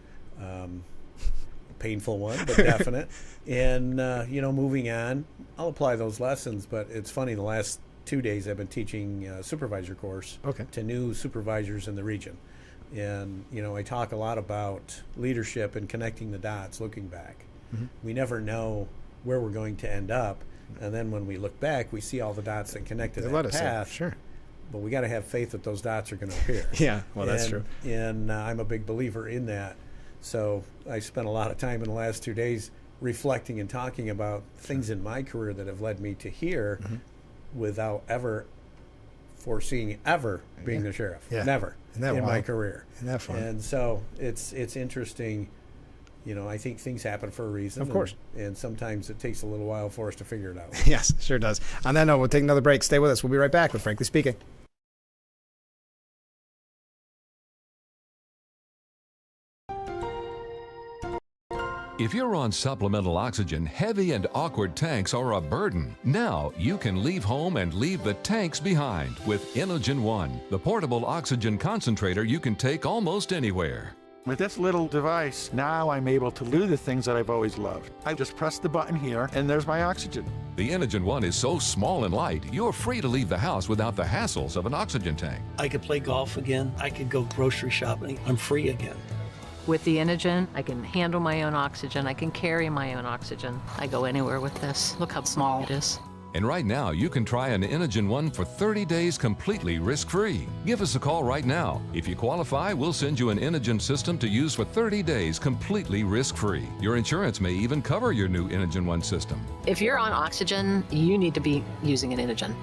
Painful one, but definite. And, moving on, I'll apply those lessons. But it's funny, the last 2 days I've been teaching a supervisor course to new supervisors in the region. And, I talk a lot about leadership and connecting the dots, looking back. We never know where we're going to end up. And then when we look back, we see all the dots that connected that path. Sure. But we got to have faith that those dots are going to appear. Yeah, well, that's true. And I'm a big believer in that. So I spent a lot of time in the last 2 days reflecting and talking about things in my career that have led me to here without ever foreseeing ever being the sheriff. Never in my career. Isn't that fun? And so it's interesting. I think things happen for a reason. Of course. And sometimes it takes a little while for us to figure it out. Yes, sure does. On that note, we'll take another break. Stay with us. We'll be right back with Frankly Speaking. If you're on supplemental oxygen, heavy and awkward tanks are a burden. Now you can leave home and leave the tanks behind with Inogen One, the portable oxygen concentrator you can take almost anywhere. With this little device, now I'm able to do the things that I've always loved. I just press the button here, and there's my oxygen. The Inogen One is so small and light, you're free to leave the house without the hassles of an oxygen tank. I could play golf again. I could go grocery shopping. I'm free again. With the Inogen, I can handle my own oxygen. I can carry my own oxygen. I go anywhere with this. Look how small it is. And right now, you can try an Inogen One for 30 days completely risk-free. Give us a call right now. If you qualify, we'll send you an Inogen system to use for 30 days completely risk-free. Your insurance may even cover your new Inogen One system. If you're on oxygen, you need to be using an Inogen.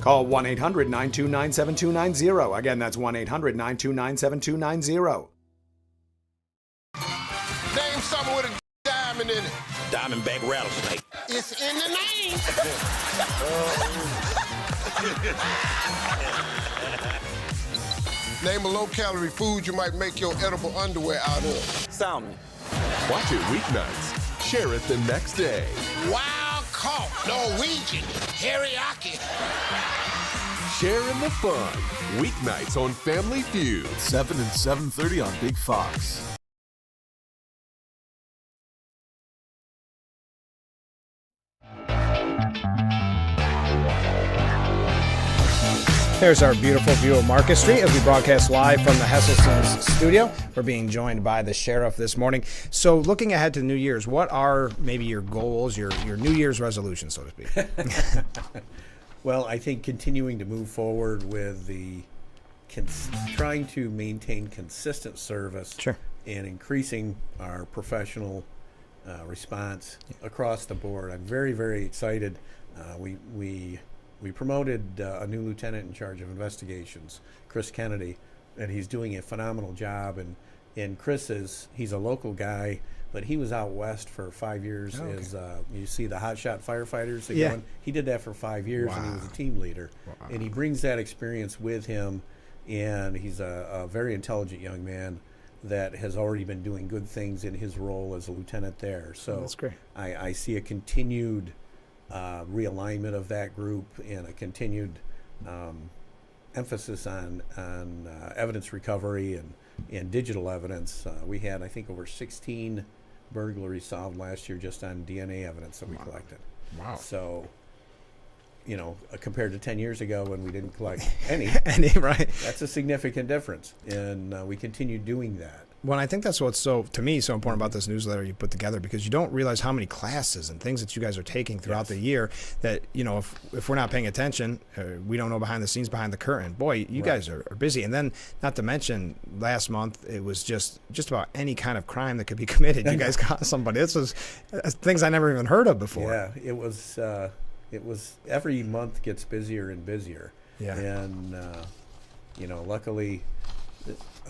Call 1-800-929-7290. Again, that's 1-800-929-7290. Name something with a diamond in it. Diamondback rattlesnake. It's in the name. Name a low-calorie food you might make your edible underwear out of. Salmon. Watch it weeknights. Share it the next day. Wild caught Norwegian teriyaki. Sharing the fun. Weeknights on Family Feud. 7 and 7:30 on Big Fox. There's our beautiful view of Market Street as we broadcast live from the Hesselson's studio. We're being joined by the sheriff this morning. So looking ahead to New Year's, what are maybe your goals, your New Year's resolution, so to speak? Well, I think continuing to move forward with the trying to maintain consistent service and increasing our professional response across the board. I'm very, very excited. We promoted a new lieutenant in charge of investigations, Chris Kennedy, and he's doing a phenomenal job. And Chris he's a local guy, but he was out west for 5 years as you see the hotshot firefighters. He did that for 5 years, and he was a team leader. And he brings that experience with him, and he's a very intelligent young man that has already been doing good things in his role as a lieutenant there. So that's great. I see a continued realignment of that group and a continued emphasis on evidence recovery and digital evidence. We had, I think, over 16 burglaries solved last year just on DNA evidence that we collected. Wow. So, compared to 10 years ago when we didn't collect any, right? That's a significant difference, and we continue doing that. Well, I think that's what's so important about this newsletter you put together, because you don't realize how many classes and things that you guys are taking throughout the year that, if we're not paying attention, we don't know behind the scenes, behind the curtain. Boy, you guys are busy. And then, not to mention, last month, it was just about any kind of crime that could be committed. You guys caught somebody. This was things I never even heard of before. Yeah, it was every month gets busier and busier. Yeah. And, luckily,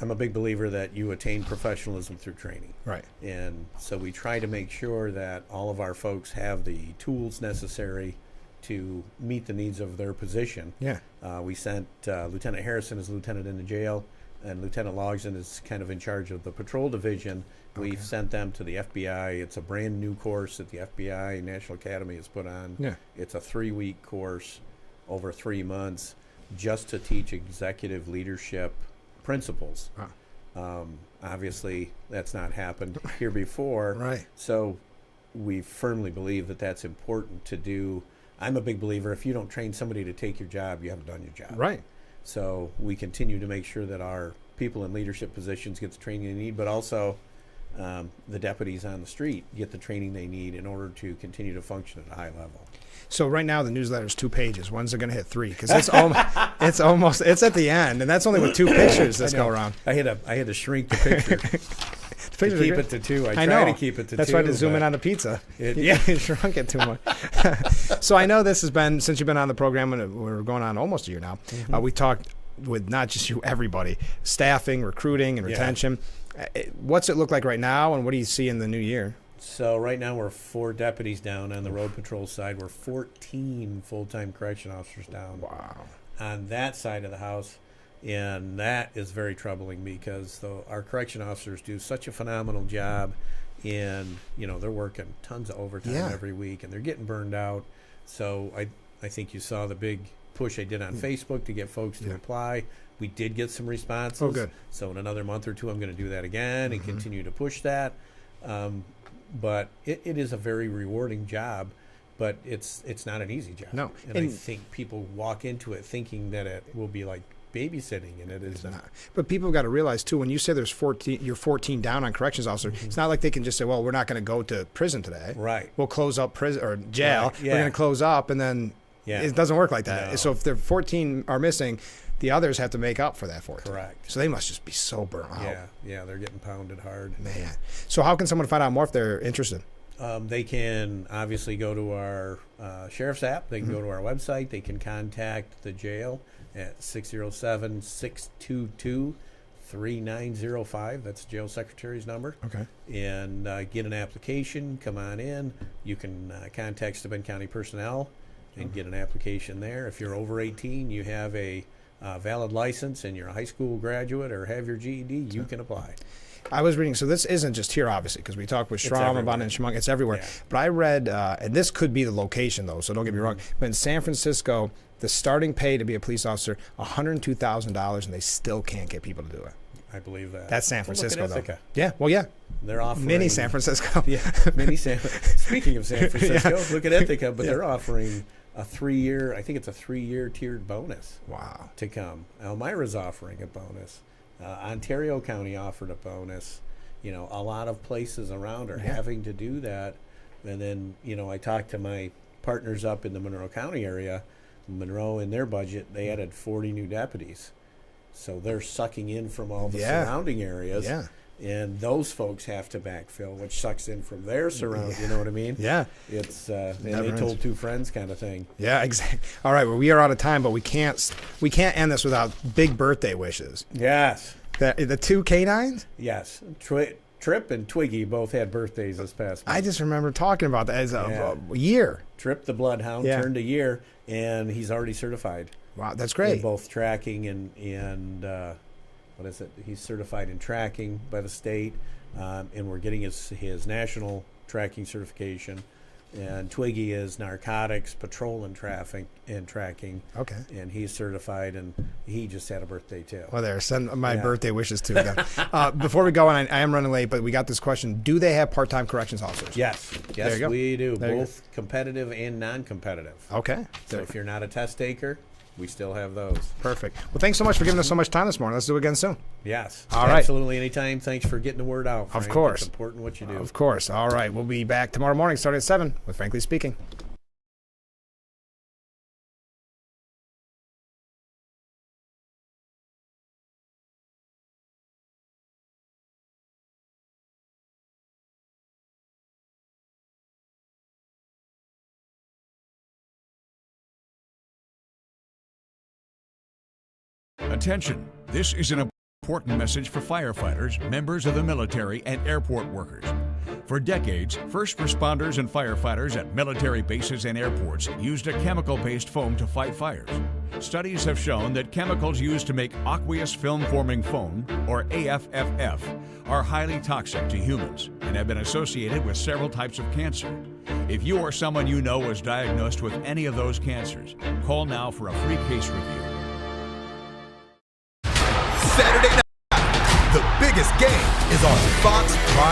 I'm a big believer that you attain professionalism through training. Right. And so we try to make sure that all of our folks have the tools necessary to meet the needs of their position. Yeah. We sent Lieutenant Harrison as lieutenant in the jail, and Lieutenant Logsdon is kind of in charge of the patrol division. We've sent them to the FBI. It's a brand new course that the FBI National Academy has put on. Yeah. It's a 3-week course over 3 months just to teach executive leadership principles. Obviously, that's not happened here before. Right. So we firmly believe that that's important to do. I'm a big believer, if you don't train somebody to take your job, you haven't done your job. Right. So we continue to make sure that our people in leadership positions get the training they need, but also the deputies on the street get the training they need in order to continue to function at a high level. So right now the newsletter is 2 pages. When's it going to hit 3? Because it's it's at the end, and that's only with 2 pictures that go around. I had to shrink the picture. To keep it to 2. I try to keep it to 2. That's why I had to zoom in on the pizza. Yeah, you shrunk it too much. So I know this has been, since you've been on the program, and we're going on almost a year now, we talked with not just you, everybody, staffing, recruiting, and retention. What's it look like right now, and what do you see in the new year? So right now we're 4 deputies down on the road patrol side. We're 14 full-time correction officers down. Wow. On that side of the house. And that is very troubling because our correction officers do such a phenomenal job, and they're working tons of overtime every week, and they're getting burned out. So I think you saw the big push I did on Facebook to get folks to apply. We did get some responses. Oh, good. So in another month or 2, I'm going to do that again and continue to push that. But it is a very rewarding job, but it's not an easy job. No. And I think people walk into it thinking that it will be like babysitting, and it is not. But people have got to realize too, when you say there's 14, you're 14 down on corrections officer, it's not like they can just say, well, we're not going to go to prison today. Right. We'll close up prison or jail. Right. Yeah. We're going to close up, and then it doesn't work like that. No. So if the 14 are missing, the others have to make up for that 14. Correct. So they must just be so burnt out. Yeah, they're getting pounded hard. Man. So how can someone find out more if they're interested? They can obviously go to our sheriff's app. They can go to our website. They can contact the jail at 607-622-3905. That's the jail secretary's number. Okay. And get an application. Come on in. You can contact Steuben County personnel and get an application there. If you're over 18, you have a valid license, and you're a high school graduate or have your GED, you can apply. I was reading, so this isn't just here, obviously, because we talked with Schramm about it in Chemung. It's everywhere. Yeah. But I read, and this could be the location, though, so don't get me wrong, but in San Francisco, the starting pay to be a police officer, $102,000, and they still can't get people to do it. I believe that. That's San Francisco, Look at though. Ithaca. Yeah, well, yeah. They're offering mini San Francisco. Mini San. Speaking of San Francisco, look at Ithaca, but they're offering a 3-year, I think it's a 3-year tiered bonus. Wow. To come. Elmira's offering a bonus. Ontario County offered a bonus. A lot of places around are having to do that. And then, I talked to my partners up in the Monroe County area. Monroe, in their budget, they added 40 new deputies. So they're sucking in from all the surrounding areas. Yeah. And those folks have to backfill, which sucks in from their surrounding. You know what I mean? Yeah. It's and they told 2 friends kind of thing. Yeah, exactly. All right, well, we are out of time, but we can't end this without big birthday wishes. Yes. The 2 canines? Yes. Trip and Twiggy both had birthdays this past month. I just remember talking about that as a year. Trip the Bloodhound turned a year, and he's already certified. Wow, that's great. In both tracking and what is it? He's certified in tracking by the state, and we're getting his national tracking certification. And Twiggy is narcotics, patrol, and tracking. Okay. And he's certified, and he just had a birthday too. Well, there. Send my birthday wishes to them. Before we go, and I am running late, but we got this question: do they have part-time corrections officers? Yes, we do. There Both competitive and non-competitive. Okay. So if you're not a test taker, we still have those. Perfect. Well, thanks so much for giving us so much time this morning. Let's do it again soon. Yes. All right. Absolutely. Anytime. Thanks for getting the word out, Frank. Of course. It's important what you do. Of course. All right. We'll be back tomorrow morning starting at 7 with Frankly Speaking. Attention, this is an important message for firefighters, members of the military, and airport workers. For decades, first responders and firefighters at military bases and airports used a chemical-based foam to fight fires. Studies have shown that chemicals used to make aqueous film-forming foam, or AFFF, are highly toxic to humans and have been associated with several types of cancer. If you or someone you know was diagnosed with any of those cancers, call now for a free case review. Saturday night, the biggest game is on Fox Prime.